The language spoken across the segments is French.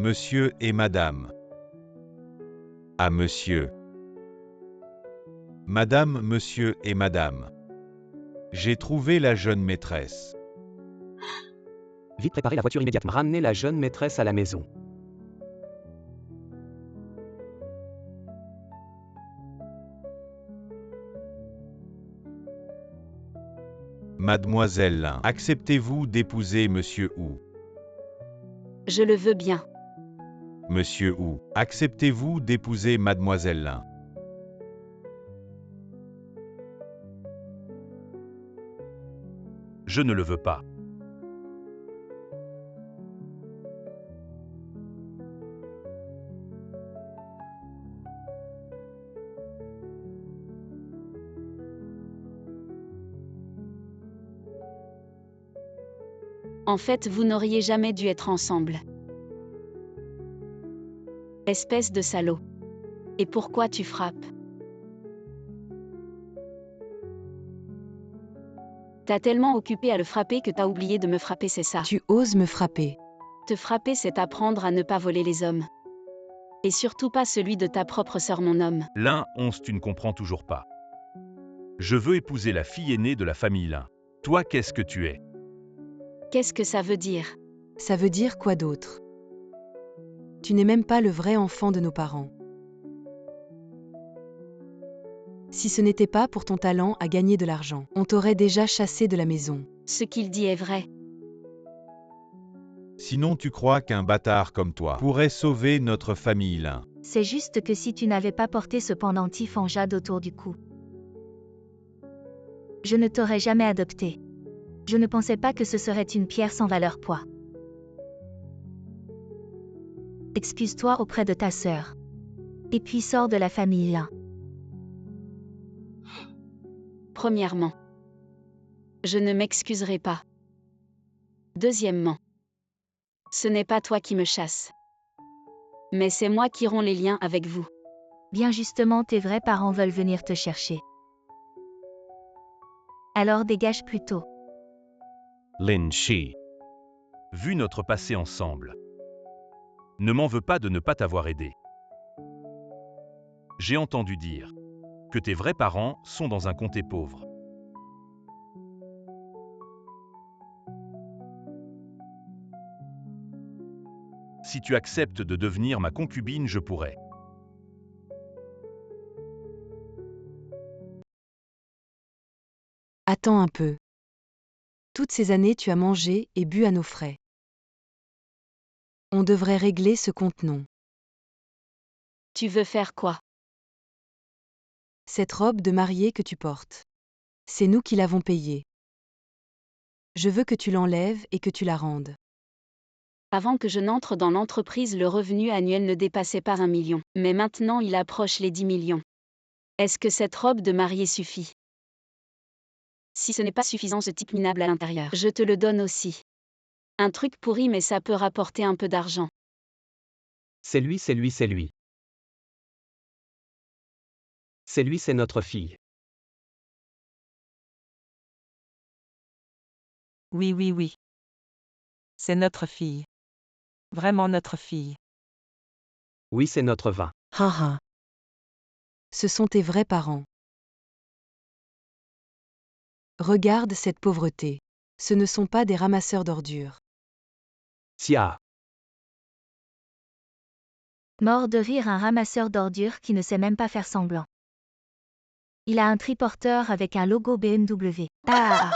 Monsieur et Madame. À Monsieur. Madame, Monsieur et Madame. J'ai trouvé la jeune maîtresse. Vite préparez la voiture immédiatement. Ramenez la jeune maîtresse à la maison. Mademoiselle, acceptez-vous d'épouser Monsieur Wu? Je le veux bien. Monsieur Wu, acceptez-vous d'épouser Mademoiselle? Je ne le veux pas. En fait, vous n'auriez jamais dû être ensemble. Espèce de salaud. Et pourquoi tu frappes? T'as tellement occupé à le frapper que t'as oublié de me frapper, c'est ça. Tu oses me frapper. Te frapper, c'est apprendre à ne pas voler les hommes. Et surtout pas celui de ta propre sœur, mon homme. Lin, Once, tu ne comprends toujours pas. Je veux épouser la fille aînée de la famille Lin. Toi, qu'est-ce que tu es? Qu'est-ce que ça veut dire? Ça veut dire quoi d'autre? Tu n'es même pas le vrai enfant de nos parents. Si ce n'était pas pour ton talent à gagner de l'argent, on t'aurait déjà chassé de la maison. Ce qu'il dit est vrai. Sinon tu crois qu'un bâtard comme toi pourrait sauver notre famille Lin? C'est juste que si tu n'avais pas porté ce pendentif en jade autour du cou, je ne t'aurais jamais adopté. Je ne pensais pas que ce serait une pierre sans valeur poids. Excuse-toi auprès de ta sœur. Et puis sors de la famille là. Premièrement, je ne m'excuserai pas. Deuxièmement, ce n'est pas toi qui me chasse. Mais c'est moi qui romps les liens avec vous. Bien justement, tes vrais parents veulent venir te chercher. Alors dégage plutôt. Lin Shi. Vu notre passé ensemble, ne m'en veux pas de ne pas t'avoir aidé. J'ai entendu dire que tes vrais parents sont dans un comté pauvre. Si tu acceptes de devenir ma concubine, je pourrais. Attends un peu. Toutes ces années tu as mangé et bu à nos frais. On devrait régler ce compte, non? Tu veux faire quoi? Cette robe de mariée que tu portes. C'est nous qui l'avons payée. Je veux que tu l'enlèves et que tu la rendes. Avant que je n'entre dans l'entreprise, le revenu annuel ne dépassait pas 1 million. Mais maintenant, il approche les 10 millions. Est-ce que cette robe de mariée suffit? Si ce n'est pas suffisant, ce type minable à l'intérieur, je te le donne aussi. Un truc pourri, mais ça peut rapporter un peu d'argent. C'est lui. C'est lui, c'est notre fille. Oui. C'est notre fille. Vraiment notre fille. Oui, c'est notre vin. Haha. Ce sont tes vrais parents. Regarde cette pauvreté. Ce ne sont pas des ramasseurs d'ordures. Tia. Mort de rire, un ramasseur d'ordures qui ne sait même pas faire semblant. Il a un triporteur avec un logo BMW. Ah!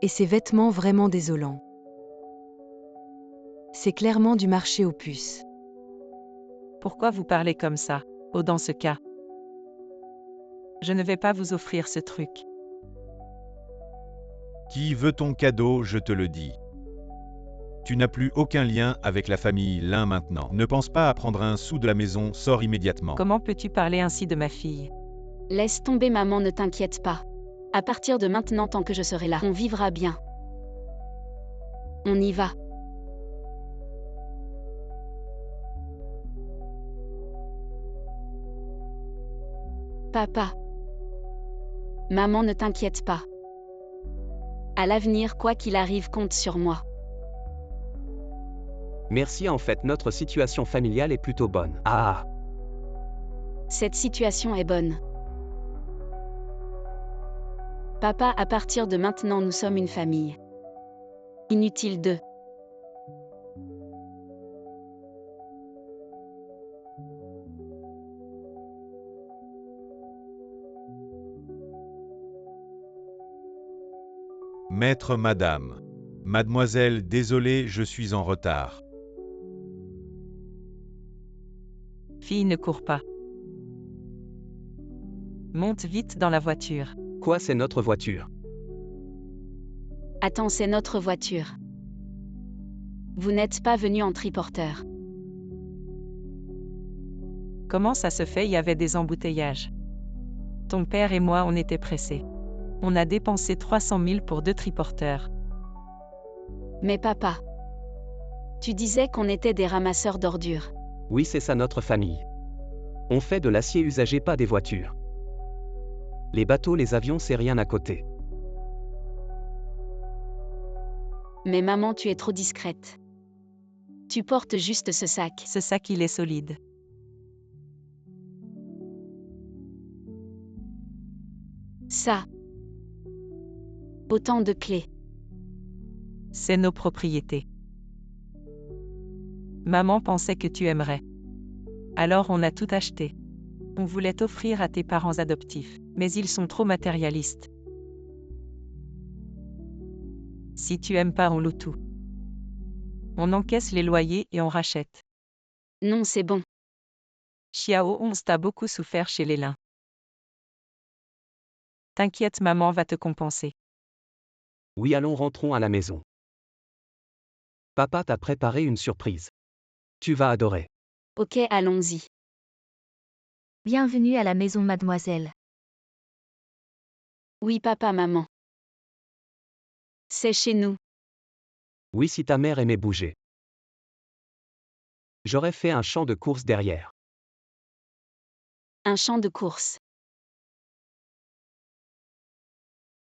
Et ces vêtements vraiment désolants. C'est clairement du marché aux puces. Pourquoi vous parlez comme ça? Oh, dans ce cas. Je ne vais pas vous offrir ce truc. Qui veut ton cadeau, je te le dis. Tu n'as plus aucun lien avec la famille Lin maintenant. Ne pense pas à prendre un sou de la maison, sors immédiatement. Comment peux-tu parler ainsi de ma fille? Laisse tomber, maman, ne t'inquiète pas. À partir de maintenant, tant que je serai là, on vivra bien. On y va. Papa. Maman, ne t'inquiète pas. À l'avenir, quoi qu'il arrive, compte sur moi. Merci, en fait, notre situation familiale est plutôt bonne. Ah, Cette situation est bonne. Papa, à partir de maintenant, nous sommes une famille. Inutile de. Maître Madame. Mademoiselle, désolé, je suis en retard. Fille, ne cours pas. Monte vite dans la voiture. quoi, c'est notre voiture? Attends, c'est notre voiture. Vous n'êtes pas venu en triporteur. Comment ça se fait, il y avait des embouteillages. Ton père et moi, on était pressés. On a dépensé 300 000 pour 2 triporteurs. Mais papa. Tu disais qu'on était des ramasseurs d'ordures. Oui, c'est ça notre famille. On fait de l'acier usagé, pas des voitures. Les bateaux, les avions, c'est rien à côté. Mais maman, tu es trop discrète. Tu portes juste ce sac. Ce sac, il est solide. Ça. Autant de clés. C'est nos propriétés. Maman pensait que tu aimerais. Alors on a tout acheté. On voulait t'offrir à tes parents adoptifs, mais ils sont trop matérialistes. Si tu aimes pas, on loue tout. On encaisse les loyers et on rachète. Non, c'est bon. Xiao 11 t'a beaucoup souffert chez les lins. T'inquiète, maman va te compenser. Oui, allons, rentrons à la maison. Papa t'a préparé une surprise. Tu vas adorer. Ok, allons-y. Bienvenue à la maison, mademoiselle. Oui, papa, maman. C'est chez nous. Oui, si ta mère aimait bouger. J'aurais fait un champ de course derrière. Un champ de course.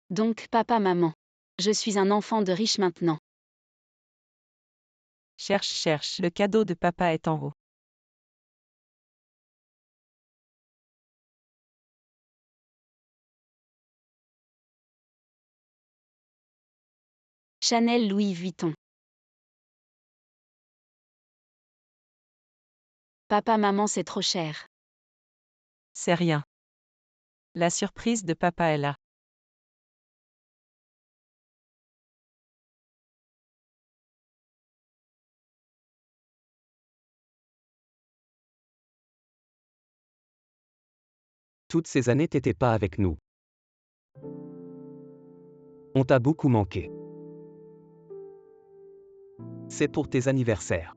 Donc, papa, maman. Je suis un enfant de riche maintenant. Cherche, le cadeau de papa est en haut. Chanel Louis Vuitton. Papa, maman, c'est trop cher. C'est rien. La surprise de papa est là. Toutes ces années, t'étais pas avec nous. On t'a beaucoup manqué. C'est pour tes anniversaires.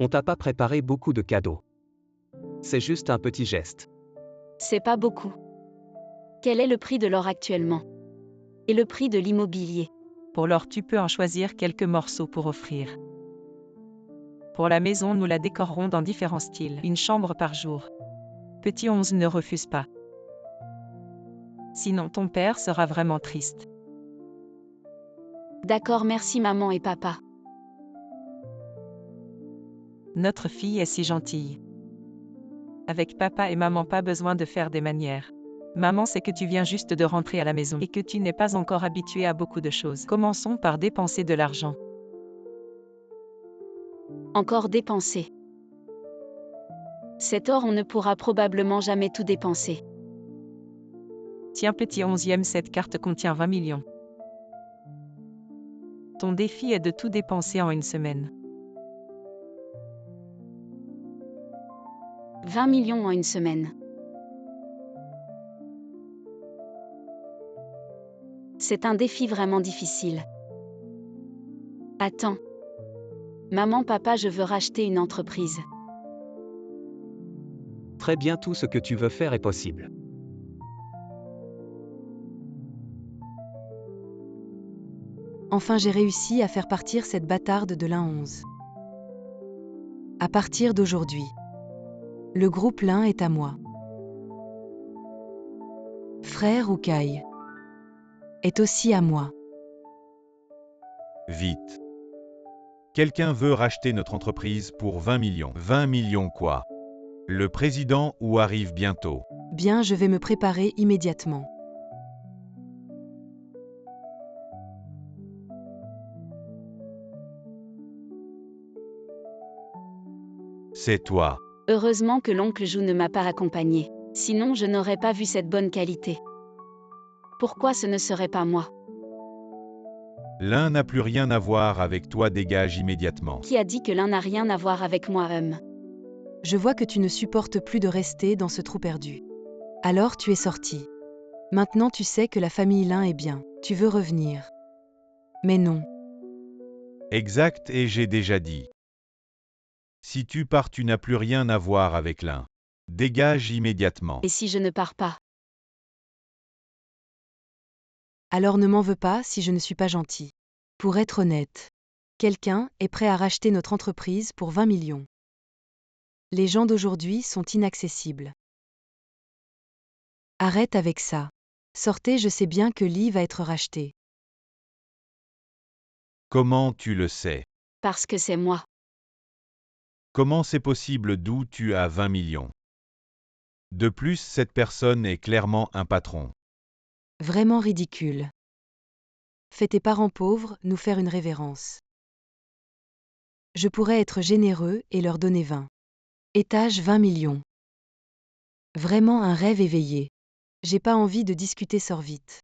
On t'a pas préparé beaucoup de cadeaux. C'est juste un petit geste. C'est pas beaucoup. Quel est le prix de l'or actuellement? Et le prix de l'immobilier? Pour l'or, tu peux en choisir quelques morceaux pour offrir. Pour la maison, nous la décorerons dans différents styles, une chambre par jour. Petit 11 ne refuse pas. Sinon ton père sera vraiment triste. D'accord, merci maman et papa. Notre fille est si gentille. Avec papa et maman, pas besoin de faire des manières. Maman sait que tu viens juste de rentrer à la maison et que tu n'es pas encore habitué à beaucoup de choses. Commençons par dépenser de l'argent. Encore dépenser. Cet or, on ne pourra probablement jamais tout dépenser. Tiens petit 11e, cette carte contient 20 millions. Ton défi est de tout dépenser en une semaine. 20 millions en une semaine. C'est un défi vraiment difficile. Attends. Maman, papa, je veux racheter une entreprise. Très bien, tout ce que tu veux faire est possible. Enfin, j'ai réussi à faire partir cette bâtarde de l'Ain 11. À partir d'aujourd'hui, le groupe L'Ain est à moi. Frère Ukai est aussi à moi. Vite. Quelqu'un veut racheter notre entreprise pour 20 millions. 20 millions quoi? Le président ou arrive bientôt? Bien, je vais me préparer immédiatement. C'est toi. Heureusement que l'oncle Jou ne m'a pas accompagné. Sinon je n'aurais pas vu cette bonne qualité. Pourquoi ce ne serait pas moi? L'un n'a plus rien à voir avec toi, dégage immédiatement. Qui a dit que l'un n'a rien à voir avec moi, Je vois que tu ne supportes plus de rester dans ce trou perdu. Alors tu es sorti. Maintenant tu sais que la famille Lin est bien. Tu veux revenir. Mais non. Exact, et j'ai déjà dit. Si tu pars, tu n'as plus rien à voir avec l'un. Dégage immédiatement. Et si je ne pars pas? Alors ne m'en veux pas si je ne suis pas gentil. Pour être honnête, quelqu'un est prêt à racheter notre entreprise pour 20 millions. Les gens d'aujourd'hui sont inaccessibles. Arrête avec ça. Sortez, je sais bien que Lee va être racheté. Comment tu le sais? Parce que c'est moi. Comment c'est possible, d'où tu as 20 millions? De plus, cette personne est clairement un patron. Vraiment ridicule. Fais tes parents pauvres nous faire une révérence. Je pourrais être généreux et leur donner 20. Étage 20 millions. Vraiment un rêve éveillé. J'ai pas envie de discuter, sors vite.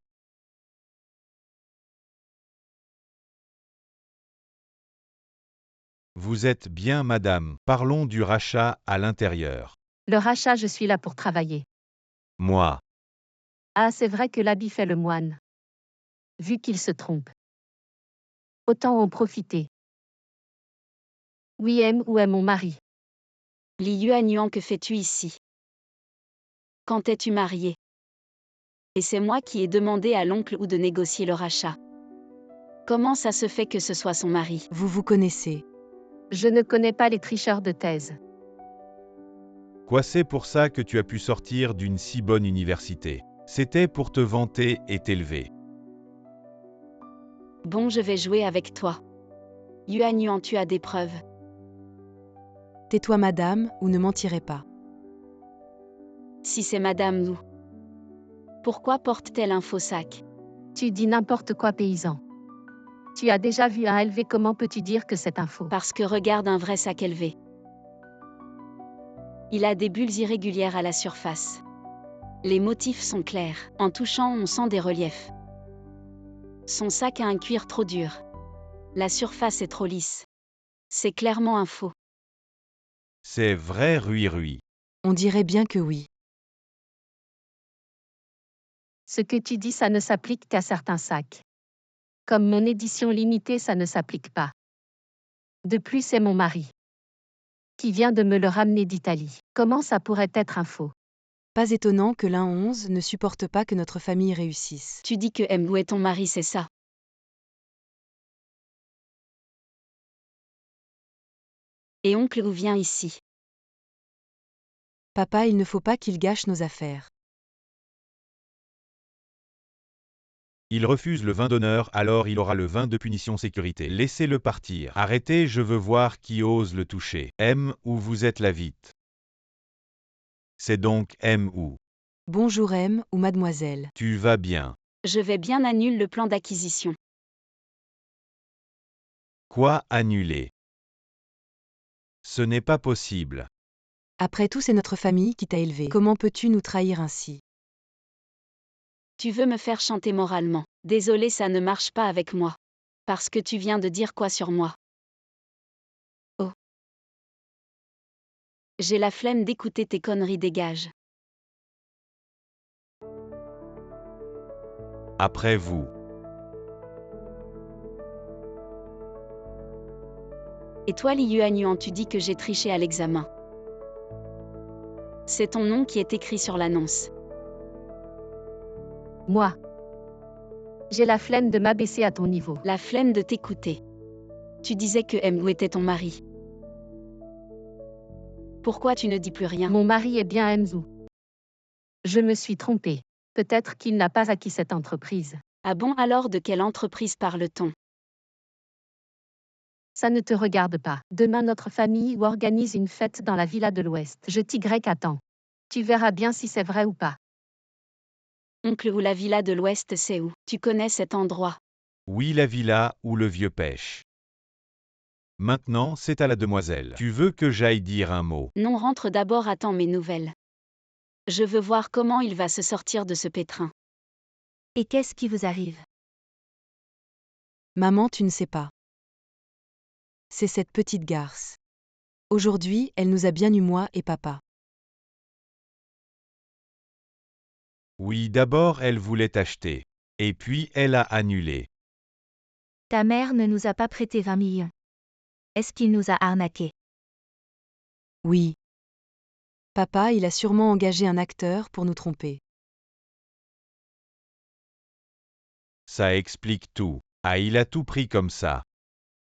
Vous êtes bien, madame. Parlons du rachat à l'intérieur. Le rachat, je suis là pour travailler. Moi. Ah, c'est vrai que l'habit fait le moine. Vu qu'il se trompe. Autant en profiter. Oui, où est mon mari? Li Yuanyuan, que fais-tu ici? Quand es-tu marié? Et c'est moi qui ai demandé à l'oncle Wu de négocier le rachat. Comment ça se fait que ce soit son mari? Vous vous connaissez. Je ne connais pas les tricheurs de thèse. Quoi, c'est pour ça que tu as pu sortir d'une si bonne université? C'était pour te vanter et t'élever. Bon, je vais jouer avec toi. Yuanyuan, tu as des preuves? Tais-toi, madame, ou ne mentirez pas. Si c'est Madame Wu. Pourquoi porte-t-elle un faux sac? Tu dis n'importe quoi, paysan. Tu as déjà vu un LV, comment peux-tu dire que c'est un faux? Parce que regarde un vrai sac élevé. Il a des bulles irrégulières à la surface. Les motifs sont clairs. En touchant, on sent des reliefs. Son sac a un cuir trop dur. La surface est trop lisse. C'est clairement un faux. C'est vrai, Rui. On dirait bien que oui. Ce que tu dis, ça ne s'applique qu'à certains sacs. Comme mon édition limitée, ça ne s'applique pas. De plus, c'est mon mari qui vient de me le ramener d'Italie. Comment ça pourrait être un faux? Pas étonnant que l'un 11 ne supporte pas que notre famille réussisse. Tu dis que Wu est ton mari, c'est ça? Et oncle Wu vient ici. Papa, il ne faut pas qu'il gâche nos affaires. Il refuse le vin d'honneur, alors il aura le vin de punition sécurité. Laissez-le partir. Arrêtez, je veux voir qui ose le toucher. Où vous êtes là vite. C'est donc où. Bonjour ou mademoiselle. Tu vas bien. Je vais bien, annule le plan d'acquisition. Quoi, annuler? Ce n'est pas possible. Après tout, c'est notre famille qui t'a élevé. Comment peux-tu nous trahir ainsi? Tu veux me faire chanter moralement. Désolé, ça ne marche pas avec moi. Parce que tu viens de dire quoi sur moi? Oh. J'ai la flemme d'écouter tes conneries, dégage. Après vous. Et toi, Li Yuanyuan, tu dis que j'ai triché à l'examen. C'est ton nom qui est écrit sur l'annonce. Moi. J'ai la flemme de m'abaisser à ton niveau. La flemme de t'écouter. Tu disais que Wu était ton mari. Pourquoi tu ne dis plus rien? Mon mari est bien Enzu. Je me suis trompée. Peut-être qu'il n'a pas acquis cette entreprise. Ah bon, alors de quelle entreprise parle-t-on? Ça ne te regarde pas. Demain notre famille organise une fête dans la villa de l'Ouest. Je t'attends. Tu verras bien si c'est vrai ou pas. Oncle, ou la villa de l'Ouest, c'est où? Tu connais cet endroit? Oui, la villa où le vieux pêche. Maintenant, c'est à la demoiselle. Tu veux que j'aille dire un mot? Non, rentre d'abord, attends mes nouvelles. Je veux voir comment il va se sortir de ce pétrin. Et qu'est-ce qui vous arrive? Maman, tu ne sais pas. C'est cette petite garce. Aujourd'hui, elle nous a bien eu moi et papa. Oui, d'abord elle voulait acheter. Et puis elle a annulé. Ta mère ne nous a pas prêté 20 millions. Est-ce qu'il nous a arnaqués? Oui. Papa, il a sûrement engagé un acteur pour nous tromper. Ça explique tout. Ah, il a tout pris comme ça.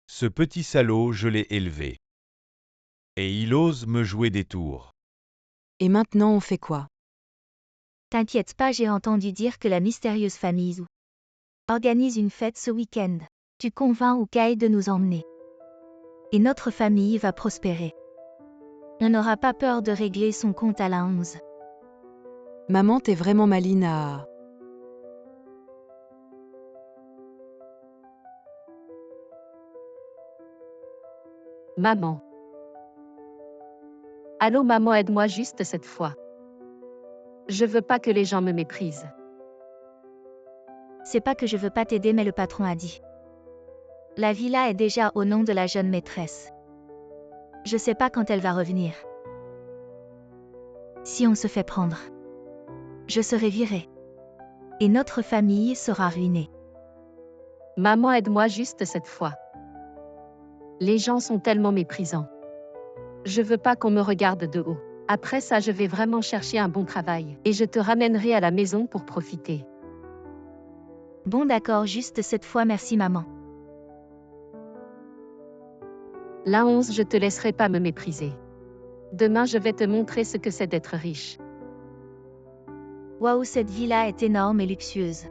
Ce petit salaud, je l'ai élevé. Et il ose me jouer des tours. Et maintenant, on fait quoi? T'inquiète pas, j'ai entendu dire que la mystérieuse famille Zhou organise une fête ce week-end. Tu convaincs Ukai de nous emmener. Et notre famille va prospérer. On n'aura pas peur de régler son compte à la 11. Maman, t'es vraiment maline à... Maman. Allô maman, aide-moi juste cette fois. Je veux pas que les gens me méprisent. C'est pas que je veux pas t'aider, mais le patron a dit. La villa est déjà au nom de la jeune maîtresse. Je sais pas quand elle va revenir. Si on se fait prendre, je serai virée. Et notre famille sera ruinée. Maman, aide-moi juste cette fois. Les gens sont tellement méprisants. Je veux pas qu'on me regarde de haut. Après ça, je vais vraiment chercher un bon travail. Et je te ramènerai à la maison pour profiter. Bon d'accord, juste cette fois, merci maman. La 11, je te laisserai pas me mépriser. Demain, je vais te montrer ce que c'est d'être riche. Waouh, cette villa est énorme et luxueuse.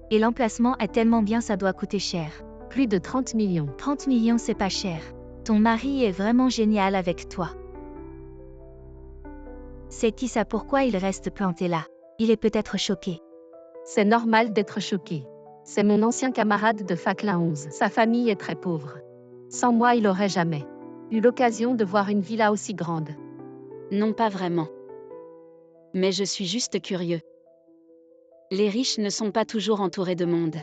Et l'emplacement est tellement bien, ça doit coûter cher. Plus de 30 millions. 30 millions, c'est pas cher. Ton mari est vraiment génial avec toi. C'est qui ça? Pourquoi il reste planté là? Il est peut-être choqué. C'est normal d'être choqué. C'est mon ancien camarade de fac la 11. Sa famille est très pauvre. Sans moi, il aurait jamais eu l'occasion de voir une villa aussi grande. Non, pas vraiment. Mais je suis juste curieux. Les riches ne sont pas toujours entourés de monde.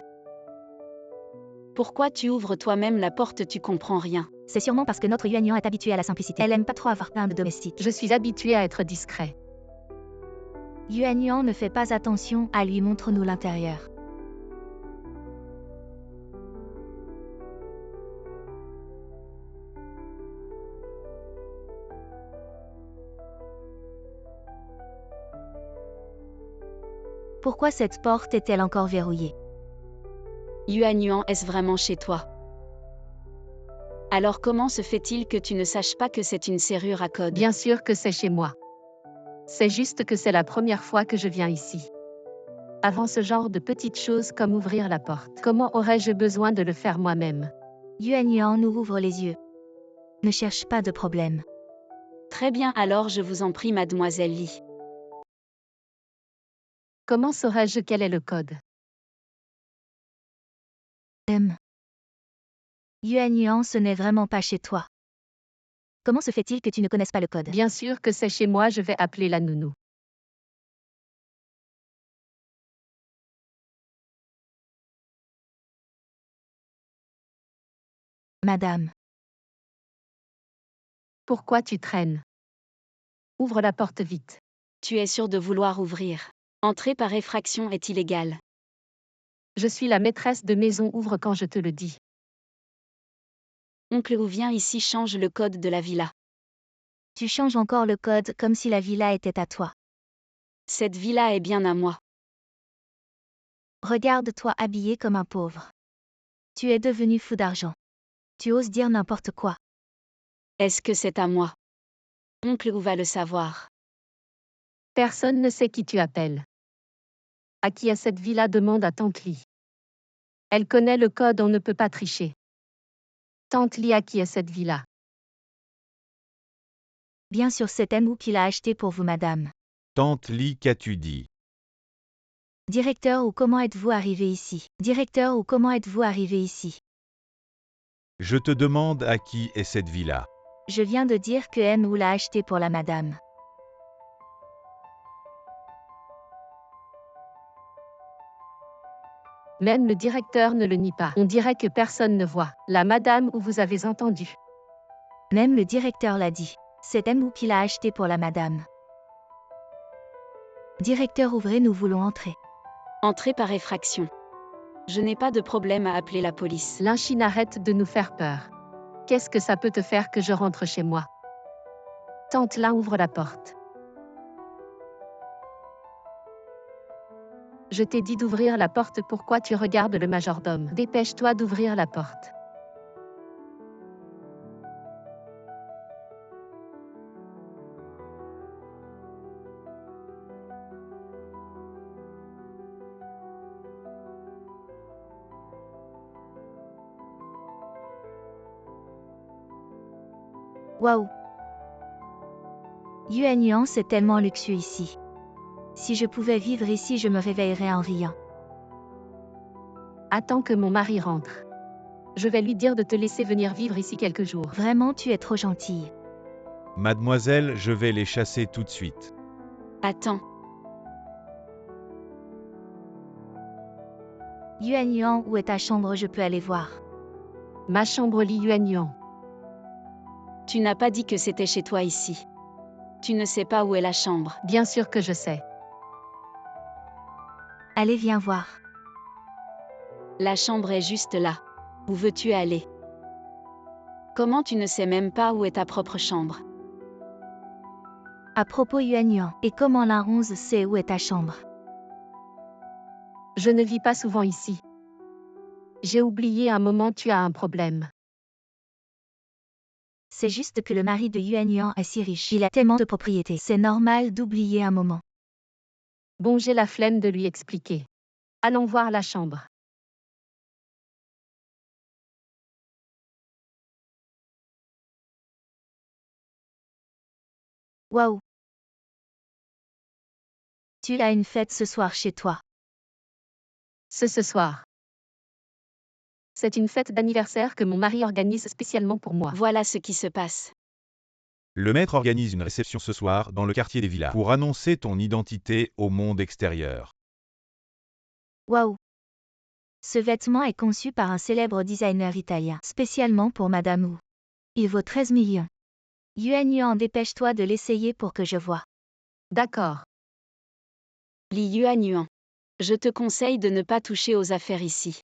Pourquoi tu ouvres toi-même la porte? Tu comprends rien. C'est sûrement parce que notre Yuan est habituée à la simplicité. Elle aime pas trop avoir plein de domestiques. Je suis habituée à être discret. Yuan ne fait pas attention à lui, montre-nous l'intérieur. Pourquoi cette porte est-elle encore verrouillée? Yuan, est-ce vraiment chez toi? Alors comment se fait-il que tu ne saches pas que c'est une serrure à code? Bien sûr que c'est chez moi. C'est juste que c'est la première fois que je viens ici. Avant ce genre de petites choses comme ouvrir la porte, comment aurais-je besoin de le faire moi-même? Yuan nous ouvre les yeux. Ne cherche pas de problème. Très bien, alors je vous en prie, mademoiselle Li. Comment saurais-je quel est le code? Yuan, ce n'est vraiment pas chez toi. Comment se fait-il que tu ne connaisses pas le code? Bien sûr que c'est chez moi, je vais appeler la nounou. Madame. Pourquoi tu traînes? Ouvre la porte vite. Tu es sûre de vouloir ouvrir? Entrer par effraction est illégal. Je suis la maîtresse de maison, ouvre quand je te le dis. Oncle ou viens ici, change le code de la villa. Tu changes encore le code comme si la villa était à toi. Cette villa est bien à moi. Regarde-toi habillé comme un pauvre. Tu es devenu fou d'argent. Tu oses dire n'importe quoi. Est-ce que c'est à moi? Oncle ou va le savoir? Personne ne sait qui tu appelles. À qui a cette villa? Demande à tante Li. Elle connaît le code, on ne peut pas tricher. Tante Lia, qui est cette villa? Bien sûr, c'est M qui l'a acheté pour vous, madame. Tante Li, qu'as-tu dit? Directeur, ou comment êtes-vous arrivé ici? Directeur, ou comment êtes-vous arrivé ici? Je te demande à qui est cette villa. Je viens de dire que M l'a acheté pour la madame. Même le directeur ne le nie pas. On dirait que personne ne voit. La madame où vous avez entendu. Même le directeur l'a dit. C'est M qui l'a acheté pour la madame. Directeur, ouvrez, nous voulons entrer. Entrez par effraction. Je n'ai pas de problème à appeler la police. Lynchine, arrête de nous faire peur. Qu'est-ce que ça peut te faire que je rentre chez moi? Tante Lin, ouvre la porte. Je t'ai dit d'ouvrir la porte, pourquoi tu regardes le majordome? Dépêche-toi d'ouvrir la porte. Waouh! Yuan, c'est tellement luxueux ici. Si je pouvais vivre ici, je me réveillerais en riant. Attends que mon mari rentre. Je vais lui dire de te laisser venir vivre ici quelques jours. Vraiment, tu es trop gentille. Mademoiselle, je vais les chasser tout de suite. Attends, Yuan, où est ta chambre? Je peux aller voir. Ma chambre, Li Yuan. tu n'as pas dit que c'était chez toi ici. Tu ne sais pas où est la chambre. Bien sûr que je sais. Allez, viens voir. La chambre est juste là. Où veux-tu aller? Comment tu ne sais même pas où est ta propre chambre? À propos, Yuan, et comment la 11 sait où est ta chambre? Je ne vis pas souvent ici. J'ai oublié un moment, tu as un problème. C'est juste que le mari de Yuan est si riche. Il a tellement de propriétés. C'est normal d'oublier un moment. Bon, j'ai la flemme de lui expliquer. Allons voir la chambre. Waouh! Tu as une fête ce soir chez toi. Ce soir. C'est une fête d'anniversaire que mon mari organise spécialement pour moi. Voilà ce qui se passe. Le maître organise une réception ce soir dans le quartier des villas pour annoncer ton identité au monde extérieur. Waouh! Ce vêtement est conçu par un célèbre designer italien, spécialement pour Madame Wu. Il vaut 13 millions. Yuan, dépêche-toi de l'essayer pour que je voie. D'accord. Li Yuan. Je te conseille de ne pas toucher aux affaires ici.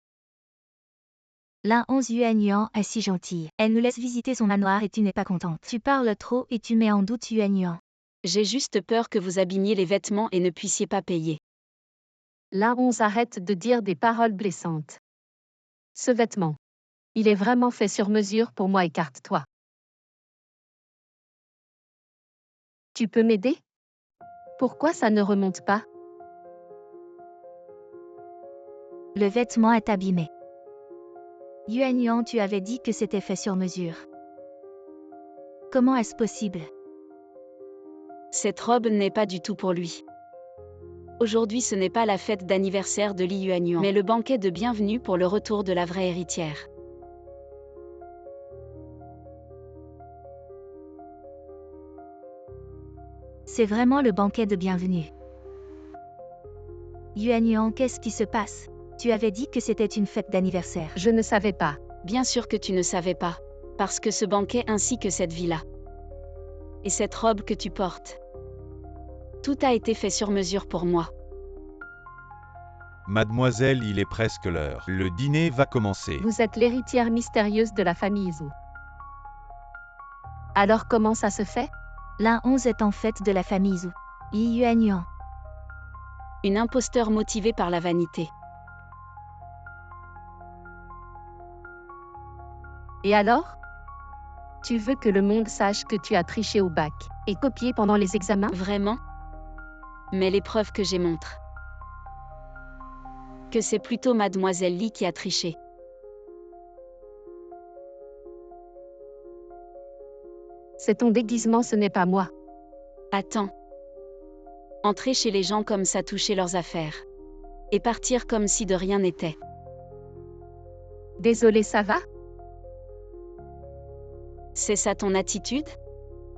La 11 Yuan est si gentille. Elle nous laisse visiter son manoir et tu n'es pas contente. Tu parles trop et tu mets en doute Yuan. J'ai juste peur que vous abîmiez les vêtements et ne puissiez pas payer. La 11, arrête de dire des paroles blessantes. Ce vêtement. Il est vraiment fait sur mesure pour moi, écarte-toi. Tu peux m'aider? Pourquoi ça ne remonte pas? Le vêtement est abîmé. Yuan, tu avais dit que c'était fait sur mesure. Comment est-ce possible? Cette robe n'est pas du tout pour lui. Aujourd'hui, ce n'est pas la fête d'anniversaire de Li Yuan, mais le banquet de bienvenue pour le retour de la vraie héritière. C'est vraiment le banquet de bienvenue. Yuan, qu'est-ce qui se passe? Tu avais dit que c'était une fête d'anniversaire. Je ne savais pas. Bien sûr que tu ne savais pas. Parce que ce banquet ainsi que cette villa. Et cette robe que tu portes. Tout a été fait sur mesure pour moi. Mademoiselle, il est presque l'heure. Le dîner va commencer. Vous êtes l'héritière mystérieuse de la famille Zhou. Alors comment ça se fait? La 11 est en fait de la famille Zhou. Yuan. Une imposteur motivée par la vanité. Et alors? Tu veux que le monde sache que tu as triché au bac et copié pendant les examens? Vraiment? Mais les preuves que j'ai montrent que c'est plutôt Mademoiselle Li qui a triché. C'est ton déguisement, ce n'est pas moi. Attends. Entrer chez les gens comme ça, toucher leurs affaires. Et partir comme si de rien n'était. Désolé, ça va? C'est ça ton attitude?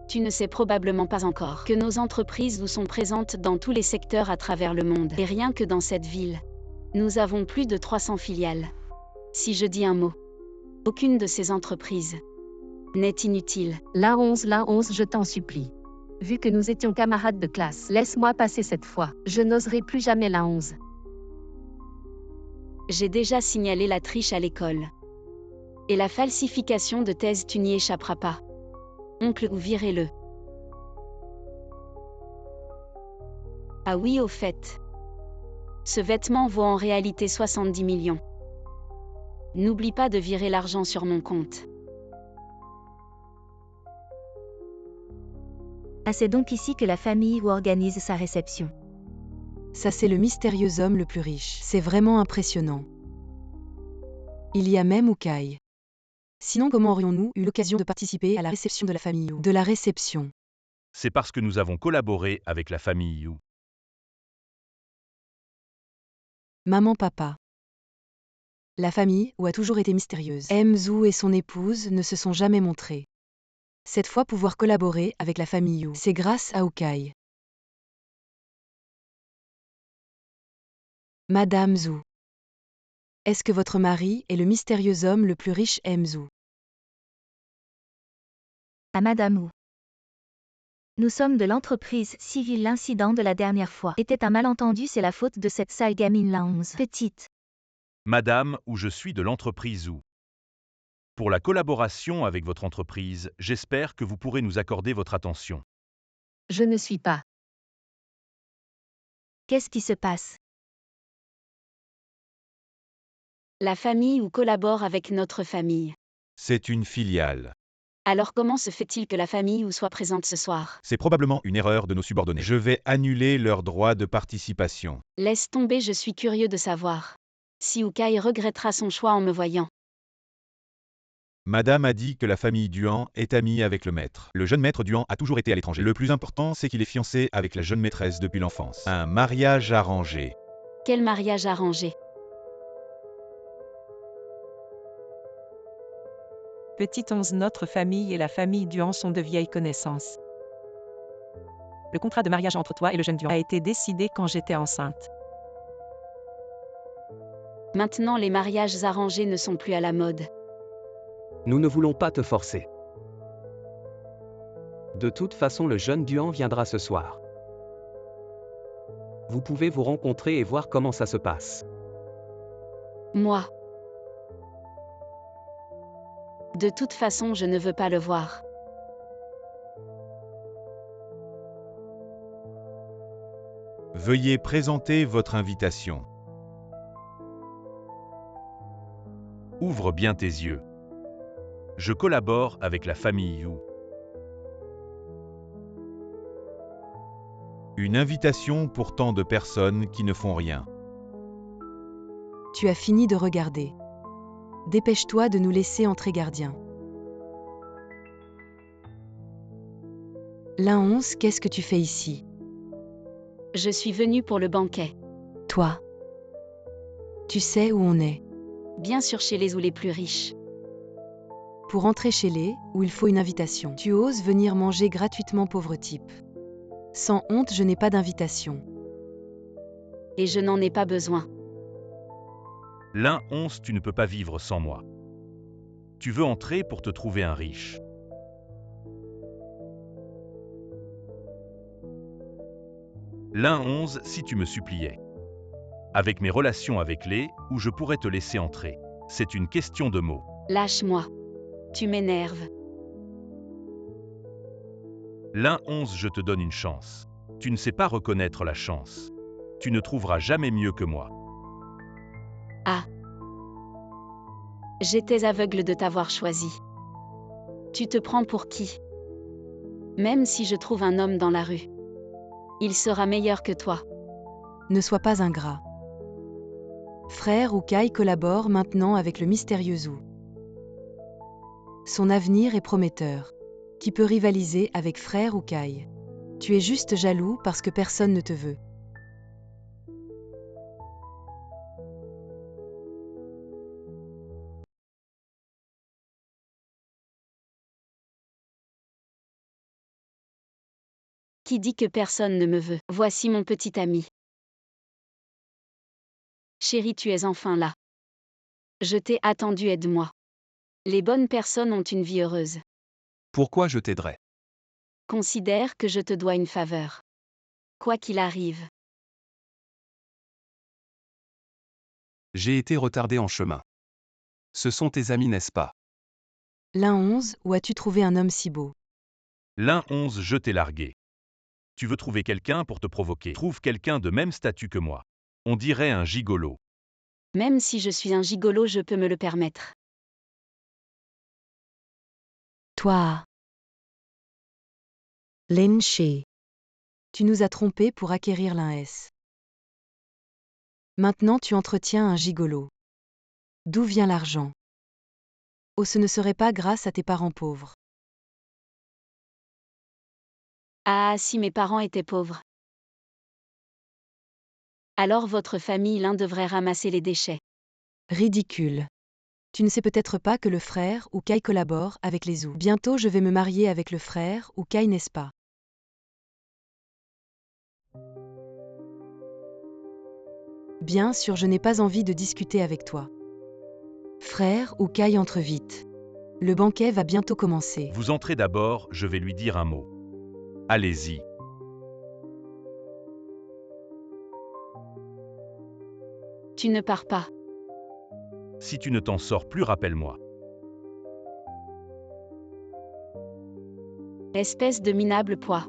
Tu ne sais probablement pas encore que nos entreprises nous sont présentes dans tous les secteurs à travers le monde. Et rien que dans cette ville, nous avons plus de 300 filiales. Si je dis un mot, aucune de ces entreprises n'est inutile. La 11, je t'en supplie. Vu que nous étions camarades de classe, laisse-moi passer cette fois. Je n'oserai plus jamais la 11. J'ai déjà signalé la triche à l'école. Et la falsification de thèse, tu n'y échapperas pas. Oncle, ou virez-le. Ah oui, au fait. Ce vêtement vaut en réalité 70 millions. N'oublie pas de virer l'argent sur mon compte. Ah, c'est donc ici que la famille Wu organise sa réception. Ça, c'est le mystérieux homme le plus riche. C'est vraiment impressionnant. Il y a même Ukai. Sinon, comment aurions-nous eu l'occasion de participer à la réception de la famille Yu? De la réception. C'est parce que nous avons collaboré avec la famille Yu. Maman, papa. La famille Wu a toujours été mystérieuse. Zhu et son épouse ne se sont jamais montrés. Cette fois, pouvoir collaborer avec la famille Yu, c'est grâce à Ukai. Madame Zhu. Est-ce que votre mari est le mystérieux homme le plus riche, Zhu? À Madame Wu. Nous sommes de l'entreprise civile. L'incident de la dernière fois était un malentendu, c'est la faute de cette sale gamine la 11. Petite. Madame, où je suis de l'entreprise Wu. Pour la collaboration avec votre entreprise, j'espère que vous pourrez nous accorder votre attention. Je ne suis pas. Qu'est-ce qui se passe? La famille Wu collabore avec notre famille. C'est une filiale. Alors comment se fait-il que la famille Wu soit présente ce soir? C'est probablement une erreur de nos subordonnés. Je vais annuler leur droit de participation. Laisse tomber, je suis curieux de savoir. Si Ukai regrettera son choix en me voyant. Madame a dit que la famille Duan est amie avec le maître. Le jeune maître Duan a toujours été à l'étranger. Le plus important, c'est qu'il est fiancé avec la jeune maîtresse depuis l'enfance. Un mariage arrangé. Quel mariage arrangé? Petite 11, notre famille et la famille Duan sont de vieilles connaissances. Le contrat de mariage entre toi et le jeune Duan a été décidé quand j'étais enceinte. Maintenant, les mariages arrangés ne sont plus à la mode. Nous ne voulons pas te forcer. De toute façon, le jeune Duan viendra ce soir. Vous pouvez vous rencontrer et voir comment ça se passe. Moi. De toute façon, je ne veux pas le voir. Veuillez présenter votre invitation. Ouvre bien tes yeux. Je collabore avec la famille Yu. Une invitation pour tant de personnes qui ne font rien. Tu as fini de regarder. Dépêche-toi de nous laisser entrer, gardien. La 11, qu'est-ce que tu fais ici? Je suis venue pour le banquet. Toi. Tu sais où on est. Bien sûr, chez les ou les plus riches. Pour entrer chez les, où il faut une invitation. Tu oses venir manger gratuitement, pauvre type. Sans honte, je n'ai pas d'invitation. Et je n'en ai pas besoin. L'un 11, tu ne peux pas vivre sans moi. Tu veux entrer pour te trouver un riche. L'un 11, si tu me suppliais. Avec mes relations avec les, où je pourrais te laisser entrer. C'est une question de mots. Lâche-moi. Tu m'énerves. L'un 11, je te donne une chance. Tu ne sais pas reconnaître la chance. Tu ne trouveras jamais mieux que moi. Ah. J'étais aveugle de t'avoir choisi. Tu te prends pour qui? Même si je trouve un homme dans la rue, il sera meilleur que toi. Ne sois pas ingrat. Frère Ukai collabore maintenant avec le mystérieux Zhu. Son avenir est prometteur. Qui peut rivaliser avec frère ou Kai? Tu es juste jaloux parce que personne ne te veut. Qui dit que personne ne me veut? Voici mon petit ami. Chérie, tu es enfin là. Je t'ai attendu, aide-moi. Les bonnes personnes ont une vie heureuse. Pourquoi je t'aiderais? Considère que je te dois une faveur. Quoi qu'il arrive. J'ai été retardé en chemin. Ce sont tes amis, n'est-ce pas? L'un 11, où as-tu trouvé un homme si beau? L'un 11, je t'ai largué. Tu veux trouver quelqu'un pour te provoquer. Trouve quelqu'un de même statut que moi. On dirait un gigolo. Même si je suis un gigolo, je peux me le permettre. Toi. Lin Shi. Tu nous as trompés pour acquérir l'un S. Maintenant tu entretiens un gigolo. D'où vient l'argent? Oh, ce ne serait pas grâce à tes parents pauvres. Ah, si mes parents étaient pauvres. Alors votre famille, l'un devrait ramasser les déchets. Ridicule. Tu ne sais peut-être pas que le frère ou Kai collabore avec les Zhou. Bientôt je vais me marier avec le frère ou Kai, n'est-ce pas? Bien sûr, je n'ai pas envie de discuter avec toi. Frère ou Kai, entre vite. Le banquet va bientôt commencer. Vous entrez d'abord, je vais lui dire un mot. Allez-y. Tu ne pars pas. Si tu ne t'en sors plus, rappelle-moi. Espèce de minable poids.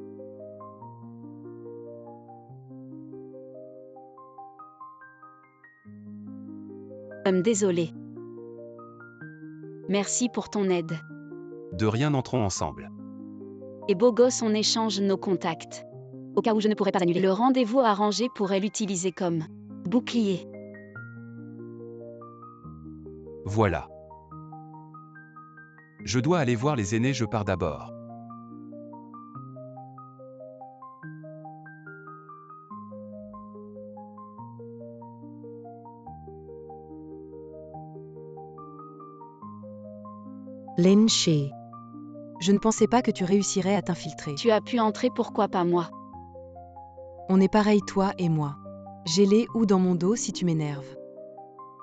Désolé. Merci pour ton aide. De rien, entrons ensemble. Et beau gosse, on échange nos contacts. Au cas où je ne pourrais pas annuler. Le rendez-vous arrangé pourrait l'utiliser comme bouclier. Voilà. Je dois aller voir les aînés, je pars d'abord. Lin Shi. Je ne pensais pas que tu réussirais à t'infiltrer. Tu as pu entrer, pourquoi pas moi? On est pareil, toi et moi. J'ai les ou dans mon dos si tu m'énerves.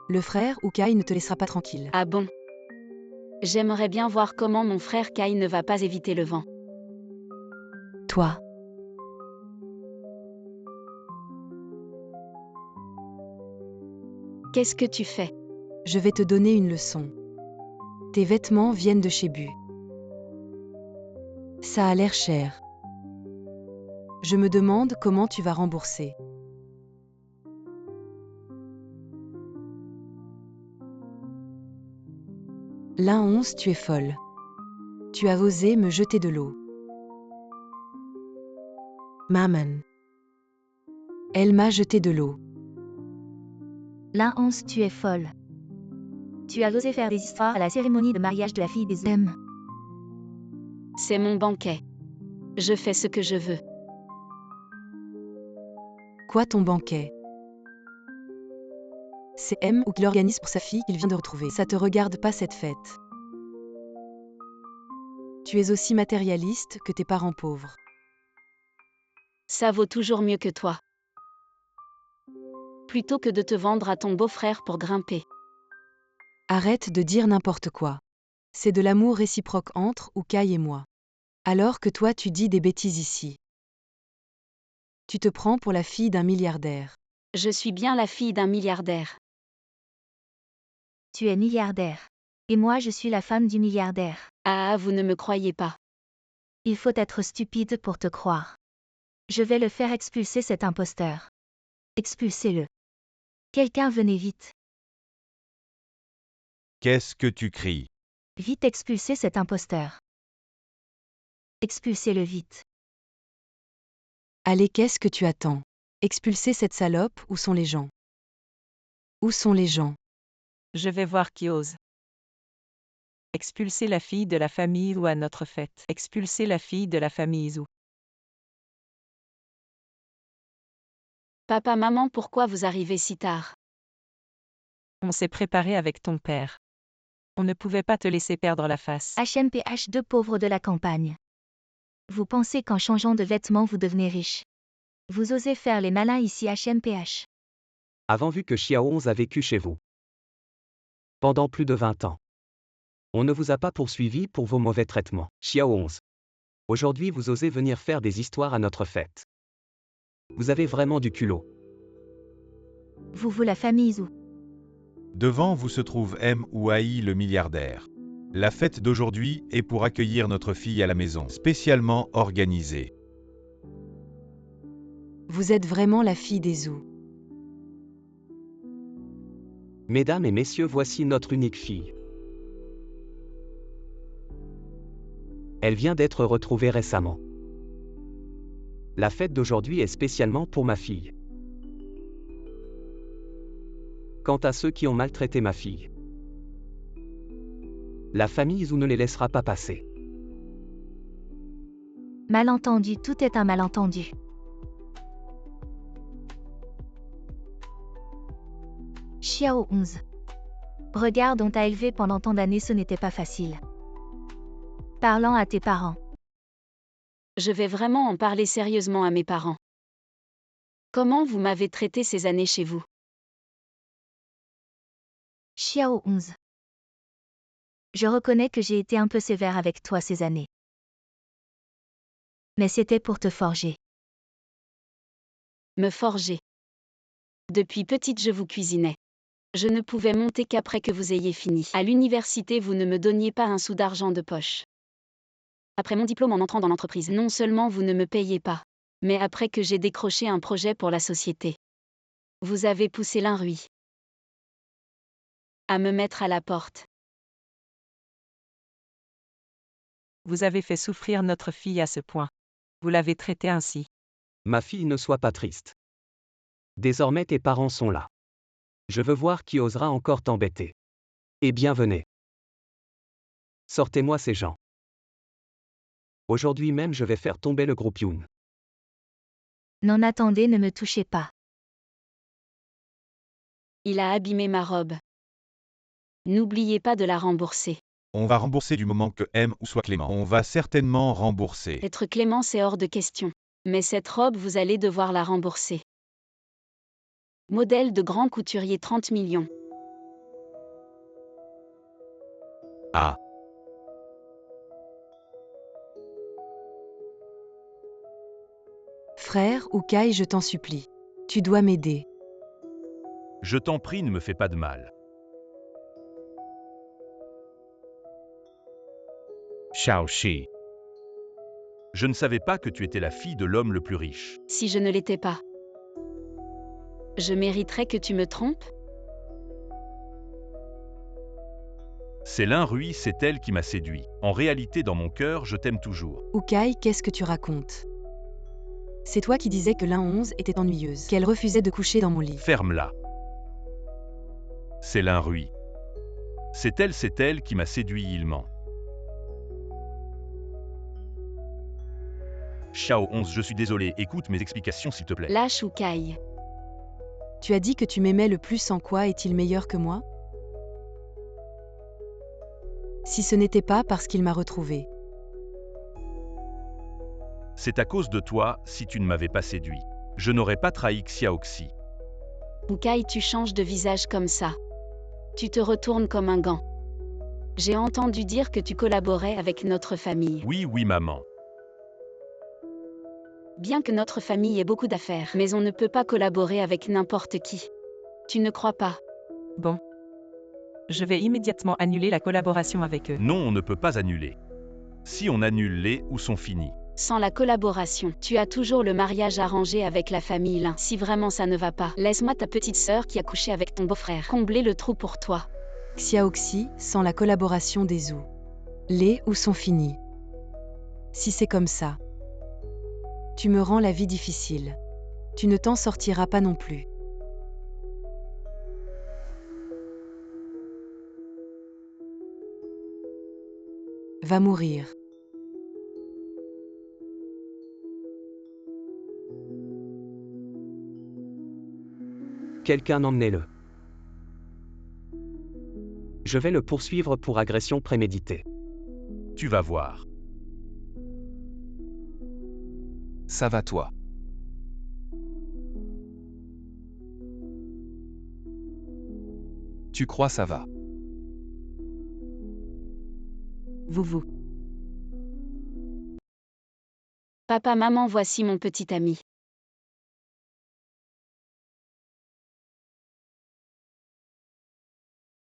Le frère ou Kai ne te laissera pas tranquille. Ah bon? J'aimerais bien voir comment mon frère Kai ne va pas éviter le vent. Toi. Qu'est-ce que tu fais? Je vais te donner une leçon. Tes vêtements viennent de chez Bu. Ça a l'air cher. Je me demande comment tu vas rembourser. L'un 11, tu es folle. Tu as osé me jeter de l'eau. Maman. Elle m'a jeté de l'eau. L'un 11, tu es folle. Tu as osé faire des histoires à la cérémonie de mariage de la fille des M. C'est mon banquet. Je fais ce que je veux. Quoi, ton banquet? C'est M ou qui l'organise pour sa fille qu'il vient de retrouver. Ça te regarde pas, cette fête. Tu es aussi matérialiste que tes parents pauvres. Ça vaut toujours mieux que toi. Plutôt que de te vendre à ton beau-frère pour grimper. Arrête de dire n'importe quoi. C'est de l'amour réciproque entre ou Kai et moi. Alors que toi tu dis des bêtises ici. Tu te prends pour la fille d'un milliardaire. Je suis bien la fille d'un milliardaire. Tu es milliardaire. Et moi je suis la femme du milliardaire. Ah, vous ne me croyez pas. Il faut être stupide pour te croire. Je vais le faire expulser, cet imposteur. Expulsez-le. Quelqu'un, venez vite. Qu'est-ce que tu cries? Vite expulser cet imposteur. Expulsez-le vite. Allez, qu'est-ce que tu attends? Expulser cette salope, où sont les gens? Où sont les gens? Je vais voir qui ose. Expulser la fille de la famille ou à notre fête. Expulser la fille de la famille ou. Papa, maman, pourquoi vous arrivez si tard? On s'est préparé avec ton père. On ne pouvait pas te laisser perdre la face. HMPH, deux pauvres de la campagne. Vous pensez qu'en changeant de vêtements vous devenez riche. Vous osez faire les malins ici HMPH. Avons vu que Xiao 11 a vécu chez vous pendant plus de 20 ans. On ne vous a pas poursuivi pour vos mauvais traitements. Xiao 11. Aujourd'hui vous osez venir faire des histoires à notre fête. Vous avez vraiment du culot. Vous la famille Zhou. Devant vous se trouve M. Ouahi le milliardaire. La fête d'aujourd'hui est pour accueillir notre fille à la maison, spécialement organisée. Vous êtes vraiment la fille des Zhou. Mesdames et messieurs, voici notre unique fille. Elle vient d'être retrouvée récemment. La fête d'aujourd'hui est spécialement pour ma fille. Quant à ceux qui ont maltraité ma fille, la famille Zhou ne les laissera pas passer. Malentendu, tout est un malentendu. Xiao 11. Regarde, on t'a élevé pendant tant d'années, ce n'était pas facile. Parlant à tes parents. Je vais vraiment en parler sérieusement à mes parents. Comment vous m'avez traité ces années chez vous? Xiao 11. Je reconnais que j'ai été un peu sévère avec toi ces années. Mais c'était pour te forger. Me forger. Depuis petite, je vous cuisinais. Je ne pouvais monter qu'après que vous ayez fini. À l'université, vous ne me donniez pas un sou d'argent de poche. Après mon diplôme en entrant dans l'entreprise, non seulement vous ne me payez pas, mais après que j'ai décroché un projet pour la société, vous avez poussé l'inrui à me mettre à la porte. Vous avez fait souffrir notre fille à ce point. Vous l'avez traitée ainsi. Ma fille, ne sois pas triste. Désormais tes parents sont là. Je veux voir qui osera encore t'embêter. Eh bien venez. Sortez-moi ces gens. Aujourd'hui même je vais faire tomber le groupe Yoon. Non, attendez, ne me touchez pas. Il a abîmé ma robe. N'oubliez pas de la rembourser. On va rembourser du moment que M ou soit clément. On va certainement rembourser. Être clément, c'est hors de question. Mais cette robe, vous allez devoir la rembourser. Modèle de grand couturier 30 millions. Ah. Frère ou Kai, je t'en supplie. Tu dois m'aider. Je t'en prie, ne me fais pas de mal. Xiao Shi. Je ne savais pas que tu étais la fille de l'homme le plus riche. Si je ne l'étais pas, je mériterais que tu me trompes? C'est l'inrui, c'est elle qui m'a séduit. En réalité, dans mon cœur, je t'aime toujours. Ukai, qu'est-ce que tu racontes? C'est toi qui disais que l'un 11 était ennuyeuse, qu'elle refusait de coucher dans mon lit. Ferme-la. C'est l'inrui. C'est elle qui m'a séduit, il ment. Xiao 11, je suis désolé, écoute mes explications s'il te plaît. Lâche ou Kai. Tu as dit que tu m'aimais le plus, en quoi est-il meilleur que moi? Si ce n'était pas parce qu'il m'a retrouvée. C'est à cause de toi, si tu ne m'avais pas séduit. Je n'aurais pas trahi Xiaoxi. Ou Kai, tu changes de visage comme ça. Tu te retournes comme un gant. J'ai entendu dire que tu collaborais avec notre famille. Oui, maman. Bien que notre famille ait beaucoup d'affaires, mais on ne peut pas collaborer avec n'importe qui. Tu ne crois pas? Bon. Je vais immédiatement annuler la collaboration avec eux. Non, on ne peut pas annuler. Si on annule, les ou sont finis. Sans la collaboration, tu as toujours le mariage arrangé avec la famille Lin. Si vraiment ça ne va pas, laisse-moi ta petite sœur qui a couché avec ton beau-frère combler le trou pour toi. Xiaoxi, sans la collaboration des Zhou. Les ou sont finis. Si c'est comme ça, tu me rends la vie difficile. Tu ne t'en sortiras pas non plus. Va mourir. Quelqu'un emmenez-le. Je vais le poursuivre pour agression préméditée. Tu vas voir. Ça va toi. Tu crois ça va? Vous. Papa, maman, voici mon petit ami.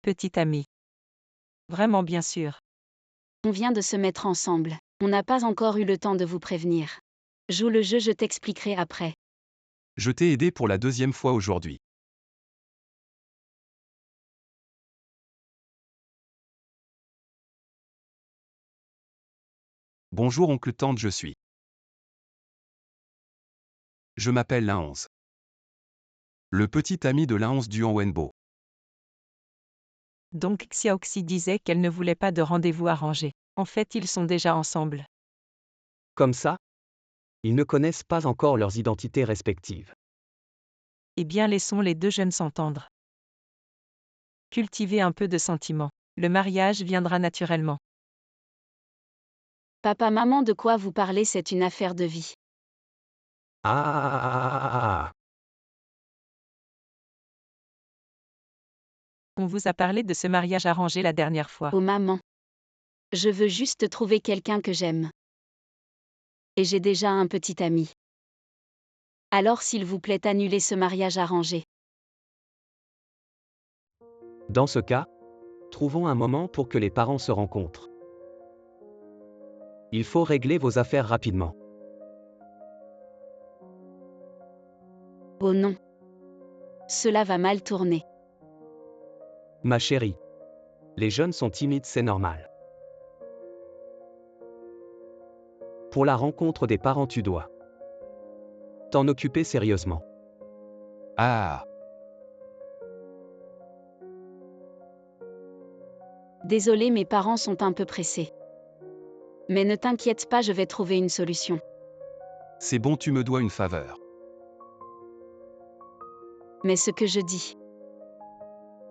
Petit ami. Vraiment bien sûr. On vient de se mettre ensemble. On n'a pas encore eu le temps de vous prévenir. Joue le jeu, je t'expliquerai après. Je t'ai aidé pour la 2e fois aujourd'hui. Bonjour oncle Tante, je suis. Je m'appelle Lin11. Le petit ami de Lin11 Duan Wenbo. Donc Xiaoxi disait qu'elle ne voulait pas de rendez-vous arrangé. En fait, ils sont déjà ensemble. Comme ça, ils ne connaissent pas encore leurs identités respectives. Eh bien, laissons les deux jeunes s'entendre. Cultivez un peu de sentiments. Le mariage viendra naturellement. Papa, maman, de quoi vous parlez, c'est une affaire de vie. Ah. On vous a parlé de ce mariage arrangé la dernière fois. Oh maman. Je veux juste trouver quelqu'un que j'aime. Et j'ai déjà un petit ami. Alors s'il vous plaît, annulez ce mariage arrangé. Dans ce cas, trouvons un moment pour que les parents se rencontrent. Il faut régler vos affaires rapidement. Oh non. Cela va mal tourner. Ma chérie. Les jeunes sont timides, c'est normal. Pour la rencontre des parents, tu dois t'en occuper sérieusement. Ah. Désolé, mes parents sont un peu pressés. Mais ne t'inquiète pas, je vais trouver une solution. C'est bon, tu me dois une faveur. Mais ce que je dis,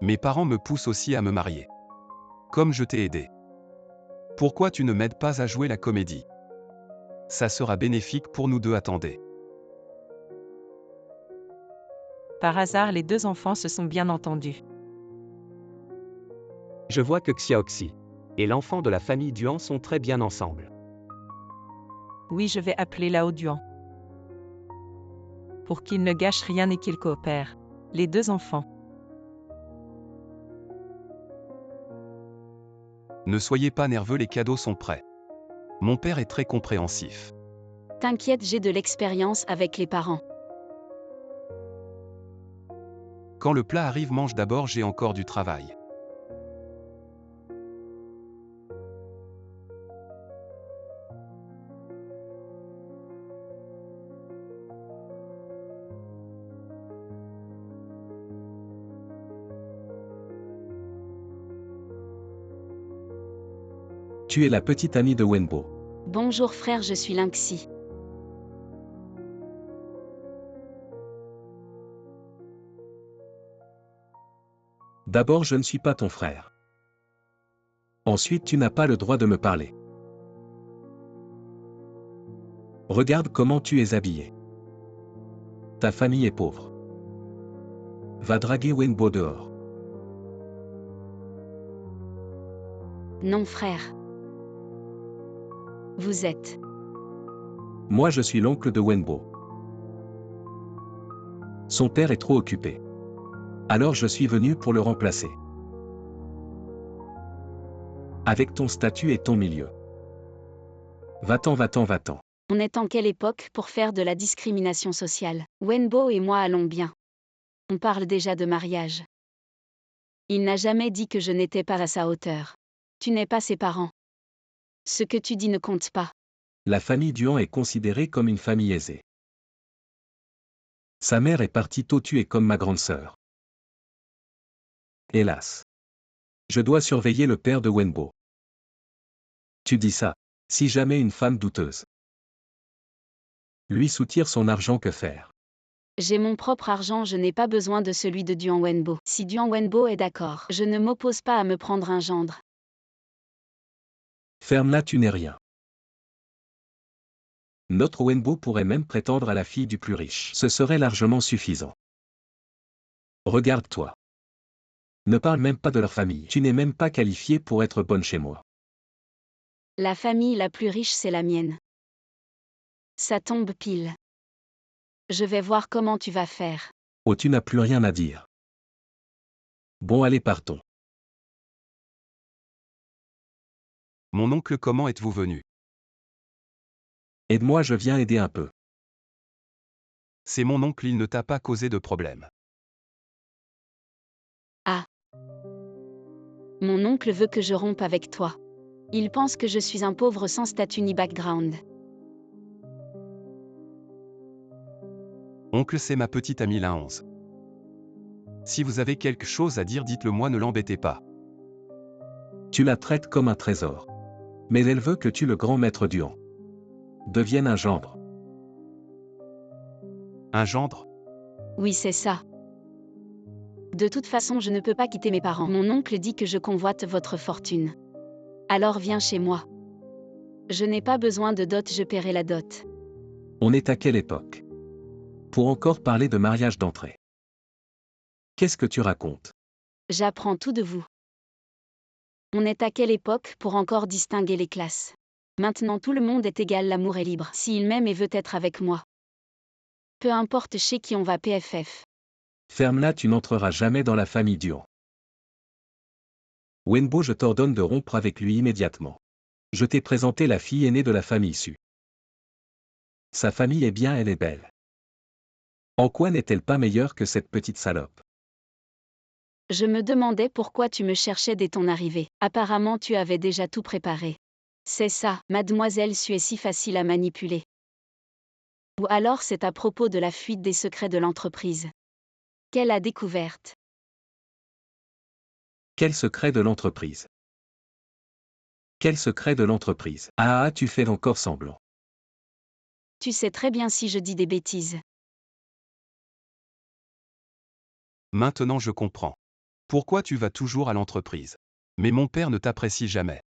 Mes parents me poussent aussi à me marier. Comme je t'ai aidé. Pourquoi tu ne m'aides pas à jouer la comédie? Ça sera bénéfique pour nous deux, attendez. Par hasard, les deux enfants se sont bien entendus. Je vois que Xiaoxi et l'enfant de la famille Duan sont très bien ensemble. Oui, je vais appeler Lao Duan. Pour qu'ils ne gâchent rien et qu'ils coopèrent. Les deux enfants. Ne soyez pas nerveux, les cadeaux sont prêts. Mon père est très compréhensif. t'inquiète, j'ai de l'expérience avec les parents. Quand le plat arrive, mange d'abord, j'ai encore du travail. Tu es la petite amie de Wenbo. Bonjour frère, je suis Lynxi. D'abord, je ne suis pas ton frère. Ensuite, tu n'as pas le droit de me parler. Regarde comment tu es habillé. Ta famille est pauvre. Va draguer Wenbo dehors. Non frère. Vous êtes. Moi, je suis l'oncle de Wenbo. Son père est trop occupé. Alors je suis venu pour le remplacer. Avec ton statut et ton milieu. Va-t'en, va-t'en, va-t'en. On est en quelle époque pour faire de la discrimination sociale? Wenbo et moi allons bien. On parle déjà de mariage. Il n'a jamais dit que je n'étais pas à sa hauteur. Tu n'es pas ses parents. Ce que tu dis ne compte pas. La famille Duan est considérée comme une famille aisée. Sa mère est partie tôt, tu es comme ma grande sœur. Hélas. Je dois surveiller le père de Wenbo. Tu dis ça. Si jamais une femme douteuse lui soutire son argent, que faire? J'ai mon propre argent, je n'ai pas besoin de celui de Duan Wenbo. Si Duan Wenbo est d'accord, je ne m'oppose pas à me prendre un gendre. Ferme-la, tu n'es rien. Notre Wenbo pourrait même prétendre à la fille du plus riche. Ce serait largement suffisant. Regarde-toi. Ne parle même pas de leur famille. Tu n'es même pas qualifiée pour être bonne chez moi. La famille la plus riche, c'est la mienne. Ça tombe pile. Je vais voir comment tu vas faire. Oh, tu n'as plus rien à dire. Bon, allez, partons. Mon oncle, comment êtes-vous venu? Aide-moi, je viens aider un peu. C'est mon oncle, il ne t'a pas causé de problème. Ah. Mon oncle veut que je rompe avec toi. Il pense que je suis un pauvre sans statut ni background. Oncle, c'est ma petite amie la 11. Si vous avez quelque chose à dire, dites-le moi, ne l'embêtez pas. Tu la traites comme un trésor. Mais elle veut que tu, le grand maître Duan, devienne un gendre. Un gendre? Oui, c'est ça. De toute façon, je ne peux pas quitter mes parents. Mon oncle dit que je convoite votre fortune. Alors viens chez moi. Je n'ai pas besoin de dot, je paierai la dot. On est à quelle époque? Pour encore parler de mariage d'entrée. Qu'est-ce que tu racontes? J'apprends tout de vous. On est à quelle époque pour encore distinguer les classes? Maintenant tout le monde est égal, l'amour est libre. S'il m'aime et veut être avec moi. Peu importe chez qui on va, PFF. Ferme-la, tu n'entreras jamais dans la famille Duan. Wenbo, je t'ordonne de rompre avec lui immédiatement. Je t'ai présenté la fille aînée de la famille Su. Sa famille est bien, elle est belle. En quoi n'est-elle pas meilleure que cette petite salope? Je me demandais pourquoi tu me cherchais dès ton arrivée. Apparemment tu avais déjà tout préparé. C'est ça, mademoiselle Su est si facile à manipuler. Ou alors c'est à propos de la fuite des secrets de l'entreprise. Qu'elle a découverte. Quel secret de l'entreprise? Quel secret de l'entreprise? Ah, tu fais encore semblant. Tu sais très bien si je dis des bêtises. Maintenant je comprends. Pourquoi tu vas toujours à l'entreprise? Mais mon père ne t'apprécie jamais.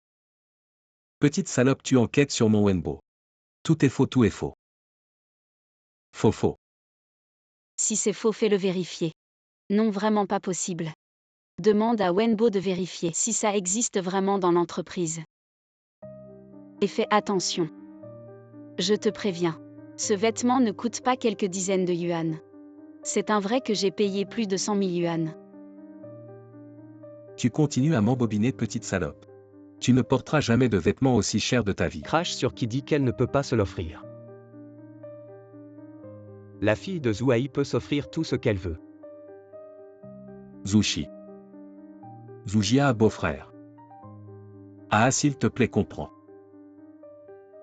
Petite salope, tu enquêtes sur mon Wenbo. Tout est faux, tout est faux. Faux, faux. Si c'est faux, fais-le vérifier. Non, vraiment pas possible. Demande à Wenbo de vérifier si ça existe vraiment dans l'entreprise. Et fais attention. Je te préviens. Ce vêtement ne coûte pas quelques dizaines de yuan. C'est un vrai que j'ai payé plus de 100 000 yuan. Tu continues à m'embobiner, petite salope. Tu ne porteras jamais de vêtements aussi chers de ta vie. Crache sur qui dit qu'elle ne peut pas se l'offrir. La fille de Zouaï peut s'offrir tout ce qu'elle veut. Zouchi. Zoujia, beau-frère. Ah, s'il te plaît, comprends.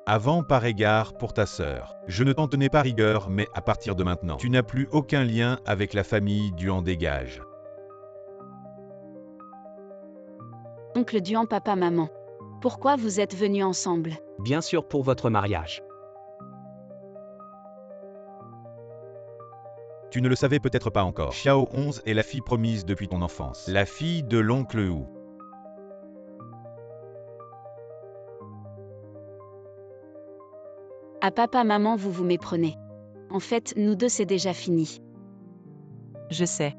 Avant, par égard pour ta sœur, je ne t'en tenais pas rigueur, mais à partir de maintenant, tu n'as plus aucun lien avec la famille Duan, dégage. Oncle Duan, papa, maman. Pourquoi vous êtes venus ensemble? Bien sûr, pour votre mariage. Tu ne le savais peut-être pas encore. Xiao 11 est la fille promise depuis ton enfance. La fille de l'oncle Wu. À papa, maman, vous vous méprenez. En fait, nous deux, c'est déjà fini. Je sais.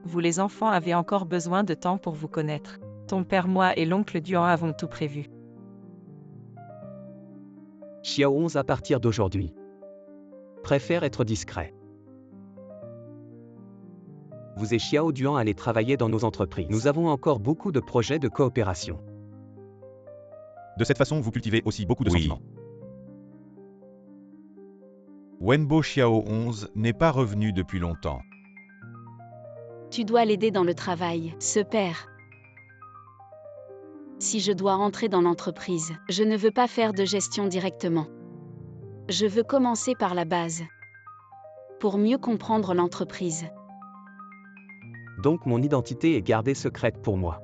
Vous les enfants avez encore besoin de temps pour vous connaître. Ton père, moi et l'oncle Duan avons tout prévu. Xiao 11 à partir d'aujourd'hui. Préfère être discret. Vous et Xiao Duan allez travailler dans nos entreprises. Nous avons encore beaucoup de projets de coopération. De cette façon, vous cultivez aussi beaucoup de sentiments. Wenbo Xiao 11 n'est pas revenu depuis longtemps. Tu dois l'aider dans le travail, ce père. Si je dois entrer dans l'entreprise, je ne veux pas faire de gestion directement. Je veux commencer par la base. Pour mieux comprendre l'entreprise. Donc mon identité est gardée secrète pour moi.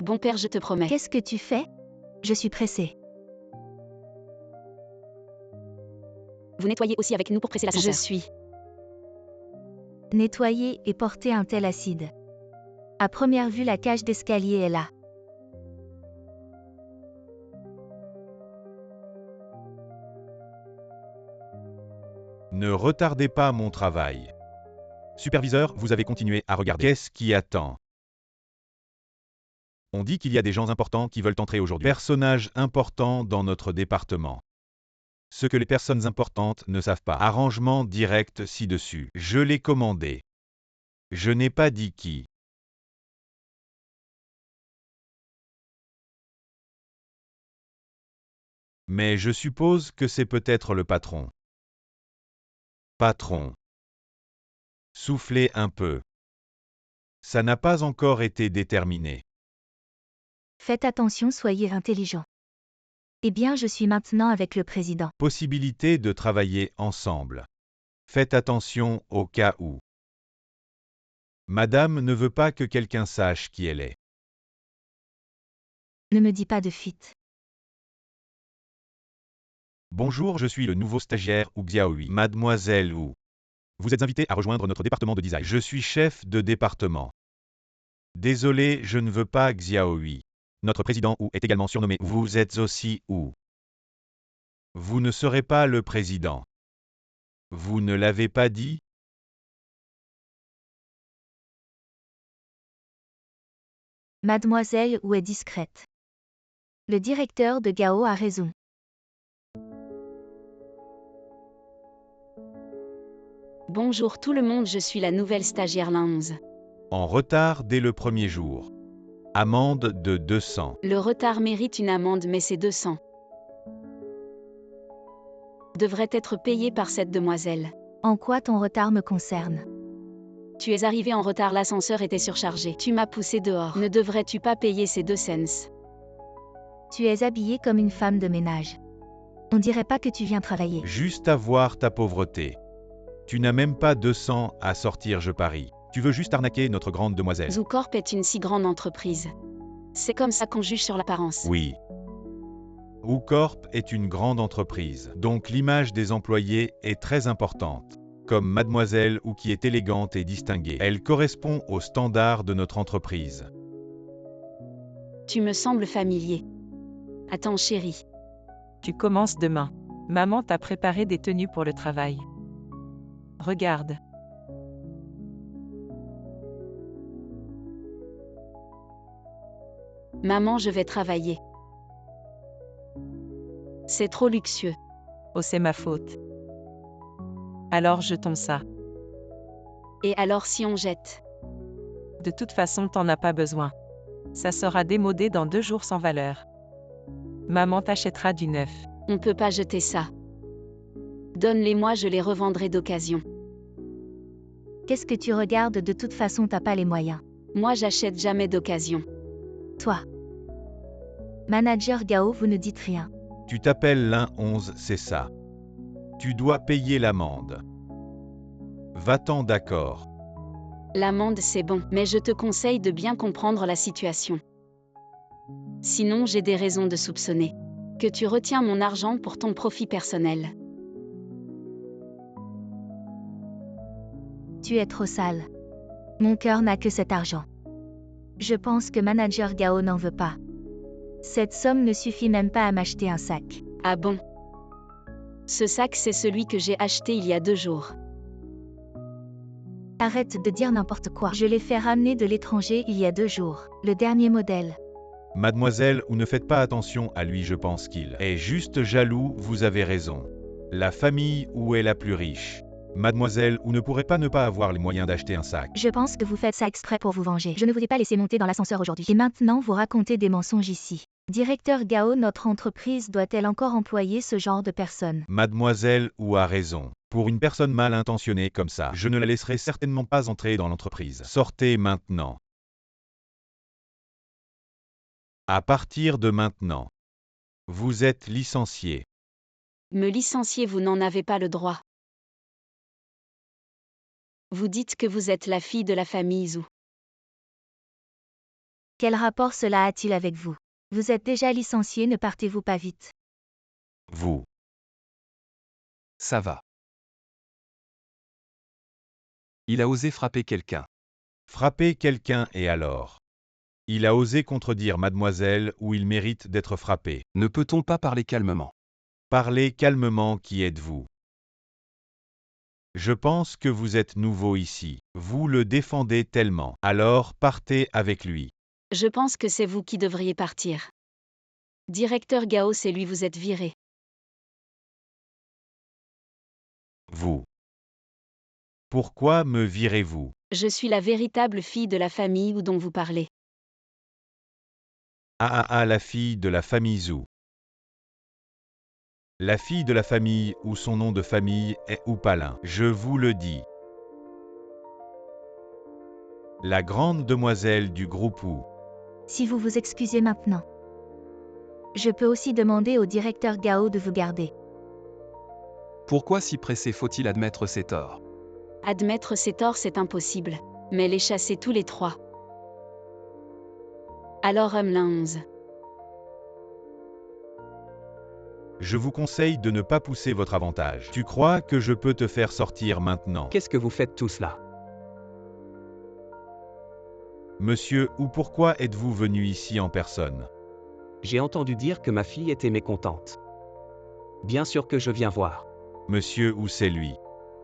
Bon père, je te promets. Qu'est-ce que tu fais? Je suis pressée. Vous nettoyez aussi avec nous pour presser l'ascenseur. Je suis. Nettoyer et porter un tel acide. À première vue, la cage d'escalier est là. Ne retardez pas mon travail. Superviseur, vous avez continué à regarder. Qu'est-ce qui attend? On dit qu'il y a des gens importants qui veulent entrer aujourd'hui. Personnages importants dans notre département. Ce que les personnes importantes ne savent pas. Arrangement direct ci-dessus. Je l'ai commandé. Je n'ai pas dit qui. Mais je suppose que c'est peut-être le patron. Patron. Soufflez un peu. Ça n'a pas encore été déterminé. Faites attention, soyez intelligent. Eh bien, je suis maintenant avec le président. Possibilité de travailler ensemble. Faites attention au cas où. Madame ne veut pas que quelqu'un sache qui elle est. Ne me dis pas de fuite. Bonjour, je suis le nouveau stagiaire Wu Xiaohui. Mademoiselle Wu. Vous êtes invité à rejoindre notre département de design. Je suis chef de département. Désolé, je ne veux pas Xiaohui. Notre président Wu est également surnommé. Vous êtes aussi Wu. Vous ne serez pas le président. Vous ne l'avez pas dit? Mademoiselle Wu est discrète. Le directeur de Gao a raison. Bonjour tout le monde, je suis la nouvelle stagiaire Lin 11. En retard dès le premier jour. Amende de 200. Le retard mérite une amende, mais c'est 200. Devrait être payé par cette demoiselle. En quoi ton retard me concerne? Tu es arrivé en retard, l'ascenseur était surchargé. Tu m'as poussé dehors. Ne devrais-tu pas payer ces 2 cents? Tu es habillée comme une femme de ménage. On dirait pas que tu viens travailler. Juste à voir ta pauvreté. Tu n'as même pas 200 à sortir, je parie. Tu veux juste arnaquer notre grande demoiselle. Zoocorp est une si grande entreprise. C'est comme ça qu'on juge sur l'apparence. Oui. Zoocorp est une grande entreprise, donc l'image des employés est très importante. Comme Mademoiselle Wu qui est élégante et distinguée. Elle correspond aux standards de notre entreprise. Tu me sembles familier. Attends chérie. Tu commences demain. Maman t'a préparé des tenues pour le travail. Regarde. Maman, je vais travailler. C'est trop luxueux. Oh, c'est ma faute. Alors jetons ça. Et alors si on jette? De toute façon, t'en as pas besoin. Ça sera démodé dans 2 jours sans valeur. Maman t'achètera du neuf. On peut pas jeter ça. Donne-les-moi, je les revendrai d'occasion. Qu'est-ce que tu regardes? De toute façon, t'as pas les moyens. Moi, j'achète jamais d'occasion. Toi. Manager Gao, vous ne dites rien. Tu t'appelles Lin 11, c'est ça. Tu dois payer l'amende. Va-t'en, d'accord. L'amende, c'est bon, mais je te conseille de bien comprendre la situation. Sinon, j'ai des raisons de soupçonner que tu retiens mon argent pour ton profit personnel. Tu es trop sale. Mon cœur n'a que cet argent. Je pense que Manager Gao n'en veut pas. Cette somme ne suffit même pas à m'acheter un sac. Ah bon? Ce sac, c'est celui que j'ai acheté il y a 2 jours. Arrête de dire n'importe quoi. Je l'ai fait ramener de l'étranger il y a 2 jours. Le dernier modèle. Mademoiselle, ou ne faites pas attention à lui, je pense qu'il est juste jaloux, vous avez raison. La famille où est la plus riche. Mademoiselle, ou ne pourrait pas ne pas avoir les moyens d'acheter un sac. Je pense que vous faites ça exprès pour vous venger. Je ne vous ai pas laissé monter dans l'ascenseur aujourd'hui. Et maintenant, vous racontez des mensonges ici. Directeur Gao, notre entreprise doit-elle encore employer ce genre de personnes? Mademoiselle Wu a raison. Pour une personne mal intentionnée comme ça, je ne la laisserai certainement pas entrer dans l'entreprise. Sortez maintenant. À partir de maintenant, vous êtes licencié. Me licencier, vous n'en avez pas le droit. Vous dites que vous êtes la fille de la famille Zhu. Quel rapport cela a-t-il avec vous? Vous êtes déjà licencié, ne partez-vous pas vite? Vous. Ça va. Il a osé frapper quelqu'un. Frapper quelqu'un et alors? Il a osé contredire mademoiselle ou il mérite d'être frappé. Ne peut-on pas parler calmement? Parlez calmement, qui êtes-vous? Je pense que vous êtes nouveau ici. Vous le défendez tellement. Alors partez avec lui. Je pense que c'est vous qui devriez partir. Directeur Gao, c'est lui, vous êtes viré. Vous. Pourquoi me virez-vous? Je suis la véritable fille de la famille ou dont vous parlez. La fille de la famille Zhou. La fille de la famille ou son nom de famille est Oupalin. Je vous le dis. La grande demoiselle du groupe Wu. Si vous vous excusez maintenant. Je peux aussi demander au directeur Gao de vous garder. Pourquoi si pressé faut-il admettre ses torts? Admettre ses torts, c'est impossible. Mais les chasser tous les trois. Alors Lin 11. Je vous conseille de ne pas pousser votre avantage. Tu crois que je peux te faire sortir maintenant? Qu'est-ce que vous faites tous là? Monsieur, ou pourquoi êtes-vous venu ici en personne? J'ai entendu dire que ma fille était mécontente. Bien sûr que je viens voir. Monsieur, ou c'est lui?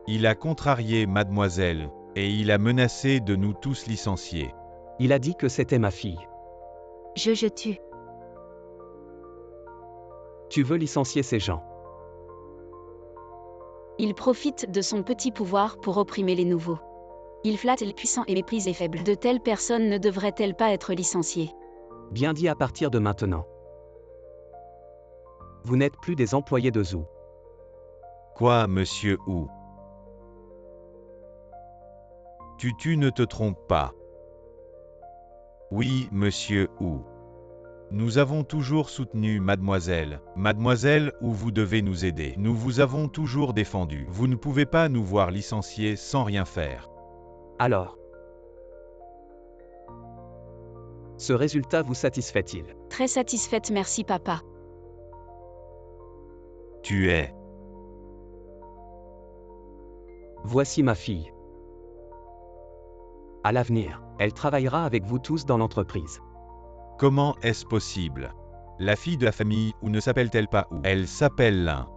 Il a contrarié mademoiselle, et il a menacé de nous tous licencier. Il a dit que c'était ma fille. Je tue. Tu veux licencier ces gens? Il profite de son petit pouvoir pour opprimer les nouveaux. Il flatte les puissants et méprise les faibles. De telles personnes ne devraient-elles pas être licenciées? Bien dit à partir de maintenant. Vous n'êtes plus des employés de Zhou. Quoi, monsieur Wu? Tu ne te trompes pas. Oui, monsieur Wu. Nous avons toujours soutenu mademoiselle. Mademoiselle, où vous devez nous aider. Nous vous avons toujours défendu. Vous ne pouvez pas nous voir licenciés sans rien faire. Alors, ce résultat vous satisfait-il? Très satisfaite, merci papa. Tu es. Voici ma fille. À l'avenir, elle travaillera avec vous tous dans l'entreprise. Comment est-ce possible? La fille de la famille, ou ne s'appelle-t-elle pas Ou? Elle s'appelle Lin.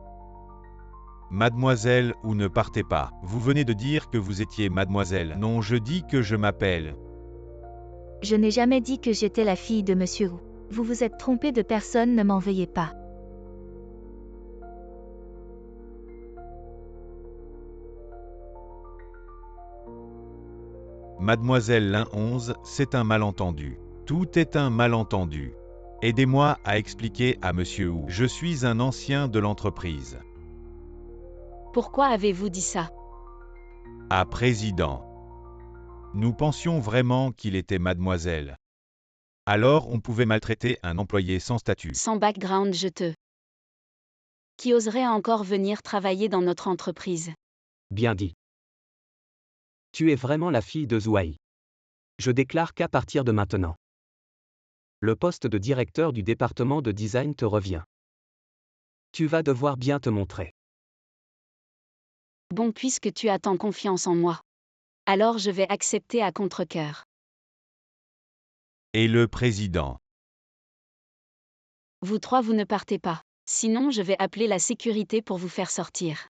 Mademoiselle, ou ne partez pas. Vous venez de dire que vous étiez mademoiselle. Non, je dis que je m'appelle. Je n'ai jamais dit que j'étais la fille de Monsieur Wu. Vous vous êtes trompé de personne, ne m'en veuillez pas. Mademoiselle Lin 11, c'est un malentendu. Tout est un malentendu. Aidez-moi à expliquer à Monsieur Wu. Je suis un ancien de l'entreprise. Pourquoi avez-vous dit ça? À président. Nous pensions vraiment qu'il était mademoiselle. Alors on pouvait maltraiter un employé sans statut. Sans background, je te. Qui oserait encore venir travailler dans notre entreprise? Bien dit. Tu es vraiment la fille de Zouaï. Je déclare qu'à partir de maintenant, le poste de directeur du département de design te revient. Tu vas devoir bien te montrer. Bon, puisque tu as tant confiance en moi. Alors je vais accepter à contre-cœur. Et le président. Vous trois, vous ne partez pas. Sinon, je vais appeler la sécurité pour vous faire sortir.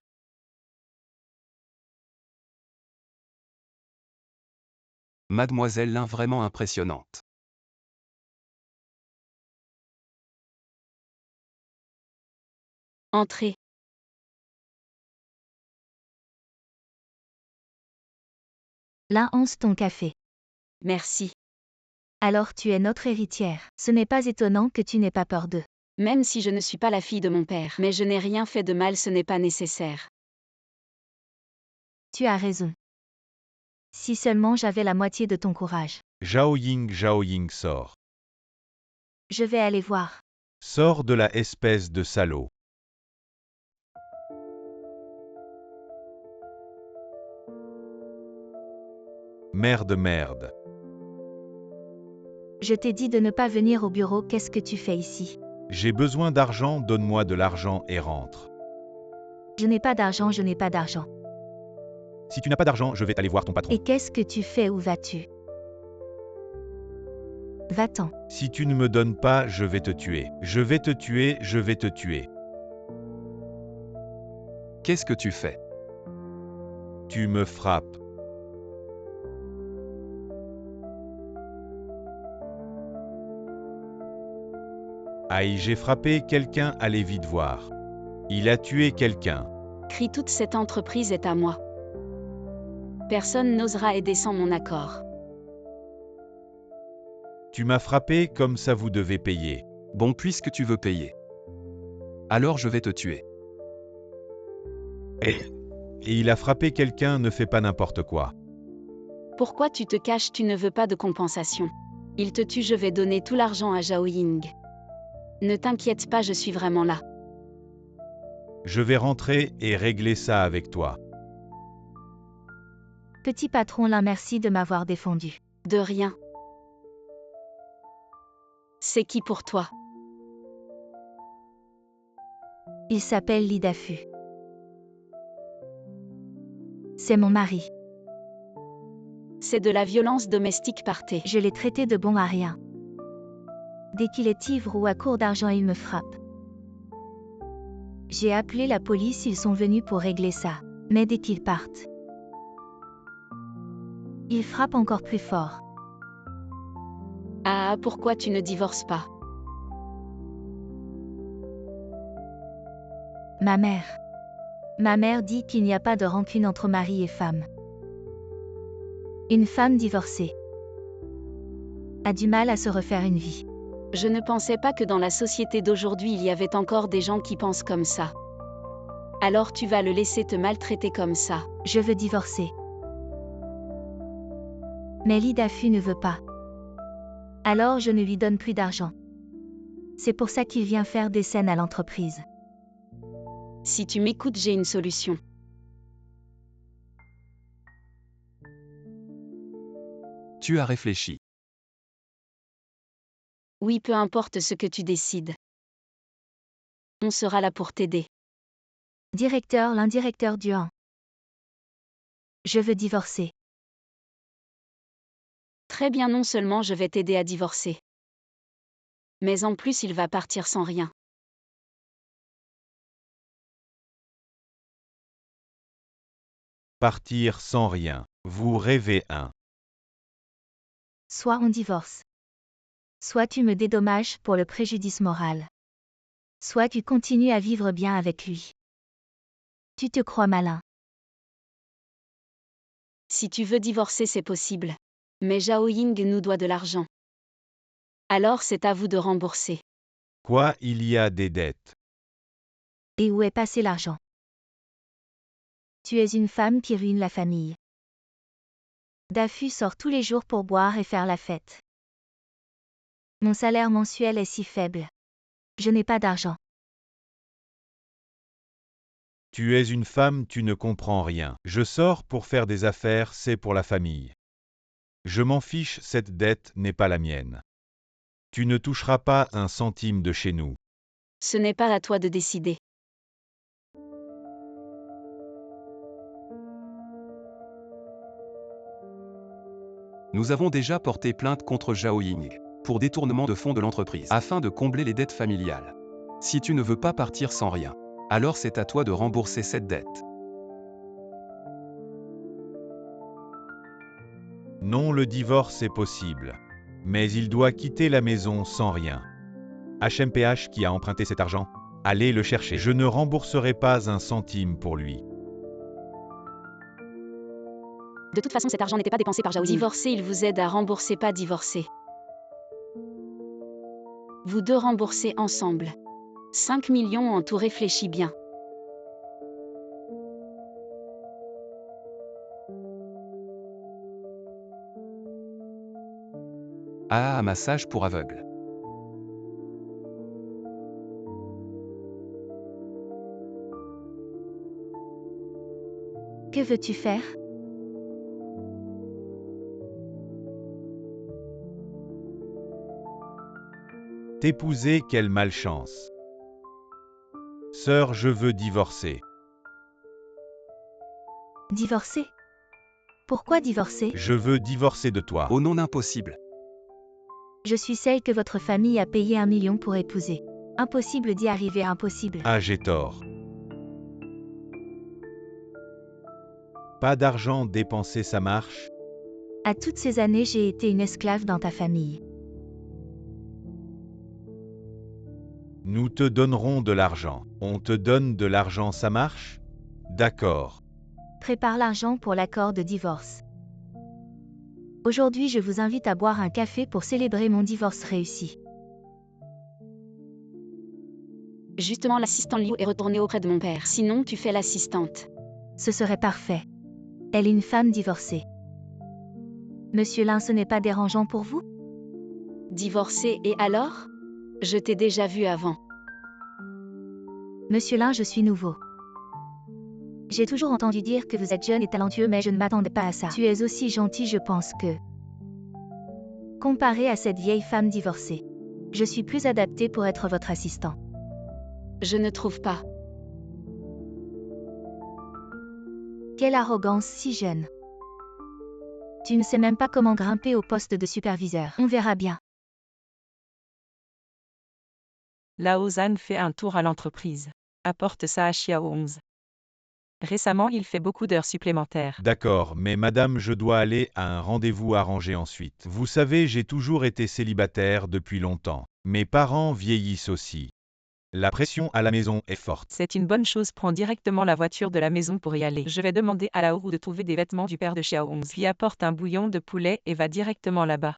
Mademoiselle Lin vraiment impressionnante. Entrez. Lin 11 ton café. Merci. Alors tu es notre héritière. Ce n'est pas étonnant que tu n'aies pas peur d'eux. Même si je ne suis pas la fille de mon père. Mais je n'ai rien fait de mal, ce n'est pas nécessaire. Tu as raison. Si seulement j'avais la moitié de ton courage. Zhao Ying sort. Je vais aller voir. Sors de la espèce de salaud. Merde. Je t'ai dit de ne pas venir au bureau, qu'est-ce que tu fais ici? J'ai besoin d'argent, donne-moi de l'argent et rentre. Je n'ai pas d'argent, je n'ai pas d'argent. Si tu n'as pas d'argent, je vais aller voir ton patron. Et qu'est-ce que tu fais, où vas-tu? Va-t'en. Si tu ne me donnes pas, je vais te tuer. Je vais te tuer, je vais te tuer. Qu'est-ce que tu fais? Tu me frappes. Aïe, j'ai frappé quelqu'un, allez vite voir. Il a tué quelqu'un. Crie, toute cette entreprise est à moi. Personne n'osera aider sans mon accord. Tu m'as frappé, comme ça vous devez payer. Bon, puisque tu veux payer. Alors je vais te tuer. Et il a frappé quelqu'un, ne fais pas n'importe quoi. Pourquoi tu te caches, tu ne veux pas de compensation? Il te tue, je vais donner tout l'argent à Zhao Ying. Ne t'inquiète pas, je suis vraiment là. Je vais rentrer et régler ça avec toi. Petit patron Lin, merci de m'avoir défendu. De rien. C'est qui pour toi? Il s'appelle Li Dafu. C'est mon mari. C'est de la violence domestique partée. Je l'ai traité de bon à rien. Dès qu'il est ivre ou à court d'argent, il me frappe. J'ai appelé la police, ils sont venus pour régler ça. Mais dès qu'ils partent, il frappe encore plus fort. Ah, pourquoi tu ne divorces pas? Ma mère. Ma mère dit qu'il n'y a pas de rancune entre mari et femme. Une femme divorcée a du mal à se refaire une vie. Je ne pensais pas que dans la société d'aujourd'hui il y avait encore des gens qui pensent comme ça. Alors tu vas le laisser te maltraiter comme ça? Je veux divorcer. Mais Li Dafu ne veut pas. Alors je ne lui donne plus d'argent. C'est pour ça qu'il vient faire des scènes à l'entreprise. Si tu m'écoutes, j'ai une solution. Tu as réfléchi. Oui, peu importe ce que tu décides. On sera là pour t'aider. Directeur, l'indirecteur Duan. Je veux divorcer. Très bien, non seulement je vais t'aider à divorcer. Mais en plus il va partir sans rien. Partir sans rien. Vous rêvez un. Soit on divorce. Soit tu me dédommages pour le préjudice moral. Soit tu continues à vivre bien avec lui. Tu te crois malin. Si tu veux divorcer, c'est possible. Mais Zhao Ying nous doit de l'argent. Alors c'est à vous de rembourser. Quoi, il y a des dettes? Et où est passé l'argent? Tu es une femme qui ruine la famille. Dafu sort tous les jours pour boire et faire la fête. Mon salaire mensuel est si faible. Je n'ai pas d'argent. Tu es une femme, tu ne comprends rien. Je sors pour faire des affaires, c'est pour la famille. Je m'en fiche, cette dette n'est pas la mienne. Tu ne toucheras pas un centime de chez nous. Ce n'est pas à toi de décider. Nous avons déjà porté plainte contre Zhao Ying pour détournement de fonds de l'entreprise afin de combler les dettes familiales. Si tu ne veux pas partir sans rien, alors c'est à toi de rembourser cette dette. Non, le divorce est possible. Mais il doit quitter la maison sans rien. HMPH qui a emprunté cet argent? Allez le chercher. Je ne rembourserai pas un centime pour lui. De toute façon, cet argent n'était pas dépensé par Zhao Ying. Divorcer, il vous aide à rembourser, pas divorcer. Vous deux remboursez ensemble. 5 millions en tout, réfléchis bien. Ah, un massage pour aveugles. Que veux-tu faire? T'épouser, quelle malchance. Sœur, je veux divorcer. Divorcer? Pourquoi divorcer? Je veux divorcer de toi. Oh non, impossible. Je suis celle que votre famille a payé 1 million pour épouser. Impossible d'y arriver, impossible. Ah, j'ai tort. Pas d'argent dépensé, ça marche? À toutes ces années, j'ai été une esclave dans ta famille. Nous te donnerons de l'argent. On te donne de l'argent, ça marche? D'accord. Prépare l'argent pour l'accord de divorce. Aujourd'hui, je vous invite à boire un café pour célébrer mon divorce réussi. Justement, l'assistant Liu est retourné auprès de mon père. Sinon, tu fais l'assistante. Ce serait parfait. Elle est une femme divorcée. Monsieur Lin, ce n'est pas dérangeant pour vous? Divorcée et alors? Je t'ai déjà vu avant. Monsieur Lin, je suis nouveau. J'ai toujours entendu dire que vous êtes jeune et talentueux, mais je ne m'attendais pas à ça. Tu es aussi gentil, je pense que... Comparé à cette vieille femme divorcée, je suis plus adaptée pour être votre assistant. Je ne trouve pas. Quelle arrogance si jeune. Tu ne sais même pas comment grimper au poste de superviseur. On verra bien. Lao Zhan fait un tour à l'entreprise. Apporte ça à Xiaohong. Récemment, il fait beaucoup d'heures supplémentaires. D'accord, mais madame, je dois aller à un rendez-vous arrangé ensuite. Vous savez, j'ai toujours été célibataire depuis longtemps. Mes parents vieillissent aussi. La pression à la maison est forte. C'est une bonne chose, prends directement la voiture de la maison pour y aller. Je vais demander à Lao de trouver des vêtements du père de Xiaohong. Puis apporte un bouillon de poulet et va directement là-bas.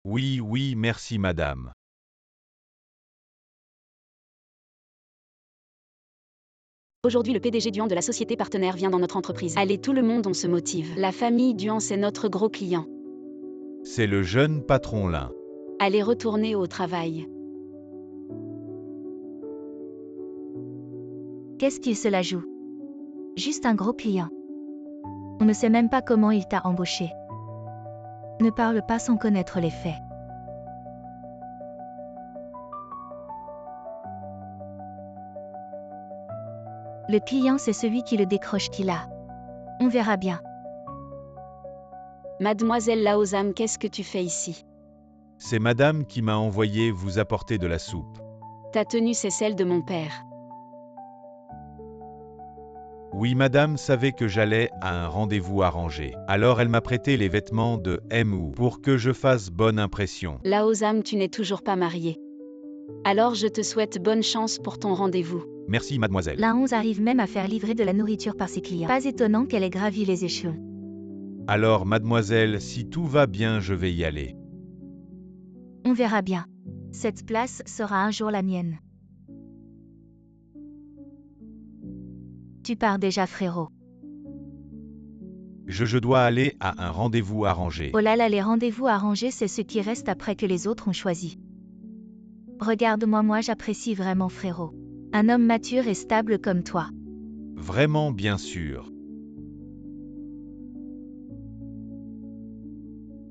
Oui, oui, merci madame. Aujourd'hui, le PDG Duan de la société partenaire vient dans notre entreprise. Allez, tout le monde, on se motive. La famille Duan, c'est notre gros client. C'est le jeune patron Lin. Allez retourner au travail. Qu'est-ce qu'il se la joue? Juste un gros client. On ne sait même pas comment il t'a embauché. Ne parle pas sans connaître les faits. Le client, c'est celui qui le décroche qu'il a. On verra bien. Mademoiselle Lao Zhan, qu'est-ce que tu fais ici? C'est madame qui m'a envoyé vous apporter de la soupe. Ta tenue, c'est celle de mon père. Oui, madame savait que j'allais à un rendez-vous arrangé. Alors elle m'a prêté les vêtements de MU pour que je fasse bonne impression. Lao Zhan, tu n'es toujours pas mariée. Alors je te souhaite bonne chance pour ton rendez-vous. Merci mademoiselle. La 11 arrive même à faire livrer de la nourriture par ses clients. Pas étonnant qu'elle ait gravi les échelons. Alors mademoiselle, si tout va bien, je vais y aller. On verra bien. Cette place sera un jour la mienne. Tu pars déjà, frérot. Je dois aller à un rendez-vous arrangé. Oh là là, les rendez-vous arrangés, c'est ce qui reste après que les autres ont choisi. Regarde-moi, moi j'apprécie vraiment, frérot. Un homme mature et stable comme toi. Vraiment bien sûr.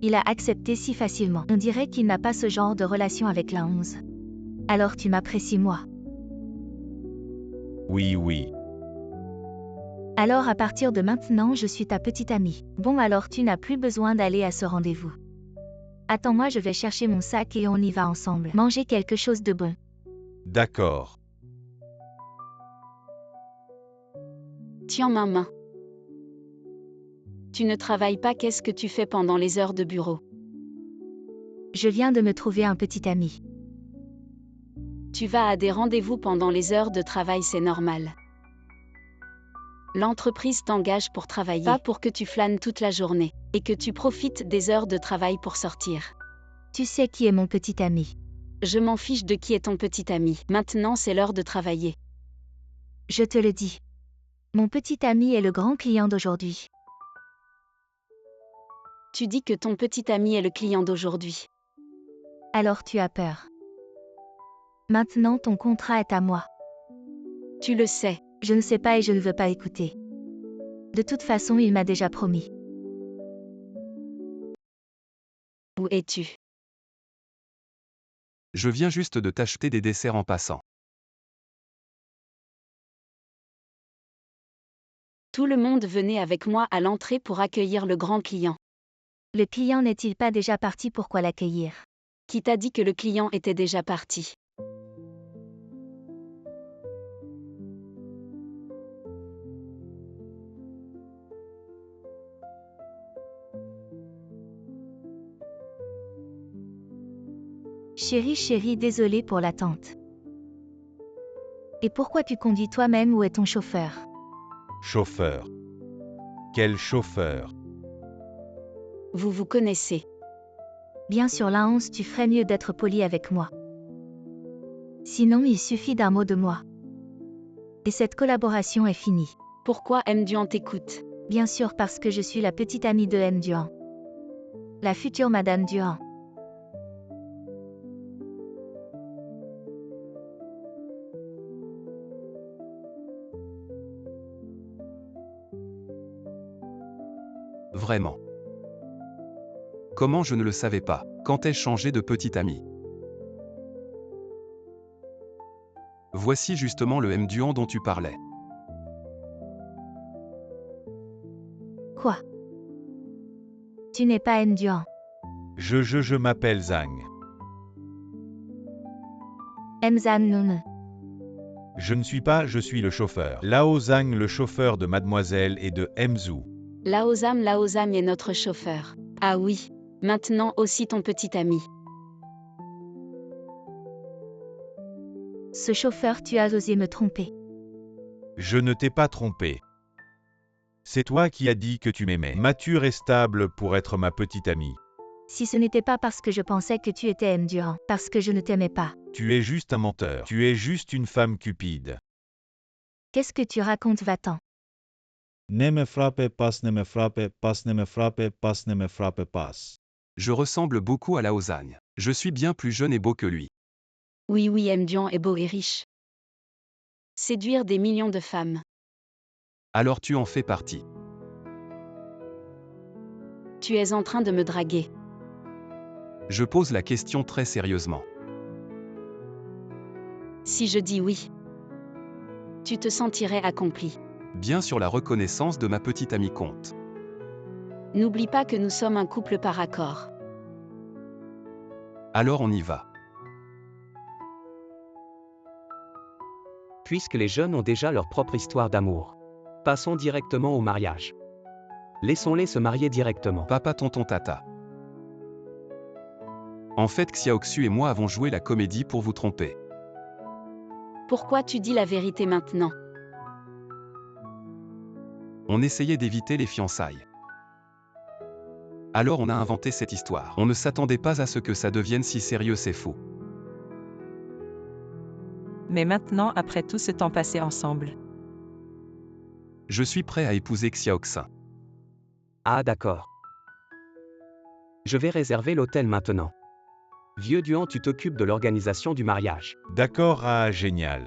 Il a accepté si facilement. On dirait qu'il n'a pas ce genre de relation avec la 11. Alors tu m'apprécies, moi. Oui, oui. Alors à partir de maintenant, je suis ta petite amie. Bon, alors tu n'as plus besoin d'aller à ce rendez-vous. Attends-moi, je vais chercher mon sac et on y va ensemble. Manger quelque chose de bon. D'accord. Tiens ma main. Tu ne travailles pas, qu'est-ce que tu fais pendant les heures de bureau? Je viens de me trouver un petit ami. Tu vas à des rendez-vous pendant les heures de travail, c'est normal. L'entreprise t'engage pour travailler, pas pour que tu flânes toute la journée, et que tu profites des heures de travail pour sortir. Tu sais qui est mon petit ami. Je m'en fiche de qui est ton petit ami, maintenant c'est l'heure de travailler. Je te le dis. Mon petit ami est le grand client d'aujourd'hui. Tu dis que ton petit ami est le client d'aujourd'hui. Alors tu as peur. Maintenant ton contrat est à moi. Tu le sais. Je ne sais pas et je ne veux pas écouter. De toute façon, il m'a déjà promis. Où es-tu? Je viens juste de t'acheter des desserts en passant. Tout le monde venait avec moi à l'entrée pour accueillir le grand client. Le client n'est-il pas déjà parti, pourquoi l'accueillir? Qui t'a dit que le client était déjà parti? Chérie, désolé pour l'attente. Et pourquoi tu conduis toi-même, où est ton chauffeur? Chauffeur. Quel chauffeur? Vous vous connaissez. Bien sûr, la 11, tu ferais mieux d'être poli avec moi. Sinon, il suffit d'un mot de moi. Et cette collaboration est finie. Pourquoi M. Duan t'écoute? Bien sûr, parce que je suis la petite amie de M. Duan. La future Madame Duan. Vraiment. Comment je ne le savais pas? Quand ai-je changé de petite amie? Voici justement le M. Duan dont tu parlais. Quoi? Tu n'es pas M. Duan. Je m'appelle Zhang. M. Zhang non. Je ne suis pas, je suis le chauffeur. Lao Zhang, le chauffeur de Mademoiselle et de Mzou. Laozam est notre chauffeur. Ah oui. Maintenant aussi ton petit ami. Ce chauffeur, tu as osé me tromper. Je ne t'ai pas trompé. C'est toi qui as dit que tu m'aimais. Mature et stable pour être ma petite amie. Si ce n'était pas parce que je pensais que tu étais M. Duan, parce que je ne t'aimais pas. Tu es juste un menteur. Tu es juste une femme cupide. Qu'est-ce que tu racontes, va-t'en? Ne me frappe pas, ne me frappe pas, ne me frappe pas, ne me frappe pas. Je ressemble beaucoup à Lao Zhang. Je suis bien plus jeune et beau que lui. Oui, M. Duan est beau et riche. Séduire des millions de femmes. Alors tu en fais partie. Tu es en train de me draguer. Je pose la question très sérieusement. Si je dis oui, tu te sentirais accompli. Bien sûr, la reconnaissance de ma petite amie compte. N'oublie pas que nous sommes un couple par accord. Alors on y va. Puisque les jeunes ont déjà leur propre histoire d'amour, passons directement au mariage. Laissons-les se marier directement. Papa, tonton, tata. En fait, Xiaoxu et moi avons joué la comédie pour vous tromper. Pourquoi tu dis la vérité maintenant? On essayait d'éviter les fiançailles. Alors on a inventé cette histoire. On ne s'attendait pas à ce que ça devienne si sérieux, c'est fou. Mais maintenant, après tout ce temps passé ensemble, Je suis prêt à épouser Xiaoxin. Ah d'accord. Je vais réserver l'hôtel maintenant. Vieux Duan, tu t'occupes de l'organisation du mariage. D'accord, ah génial.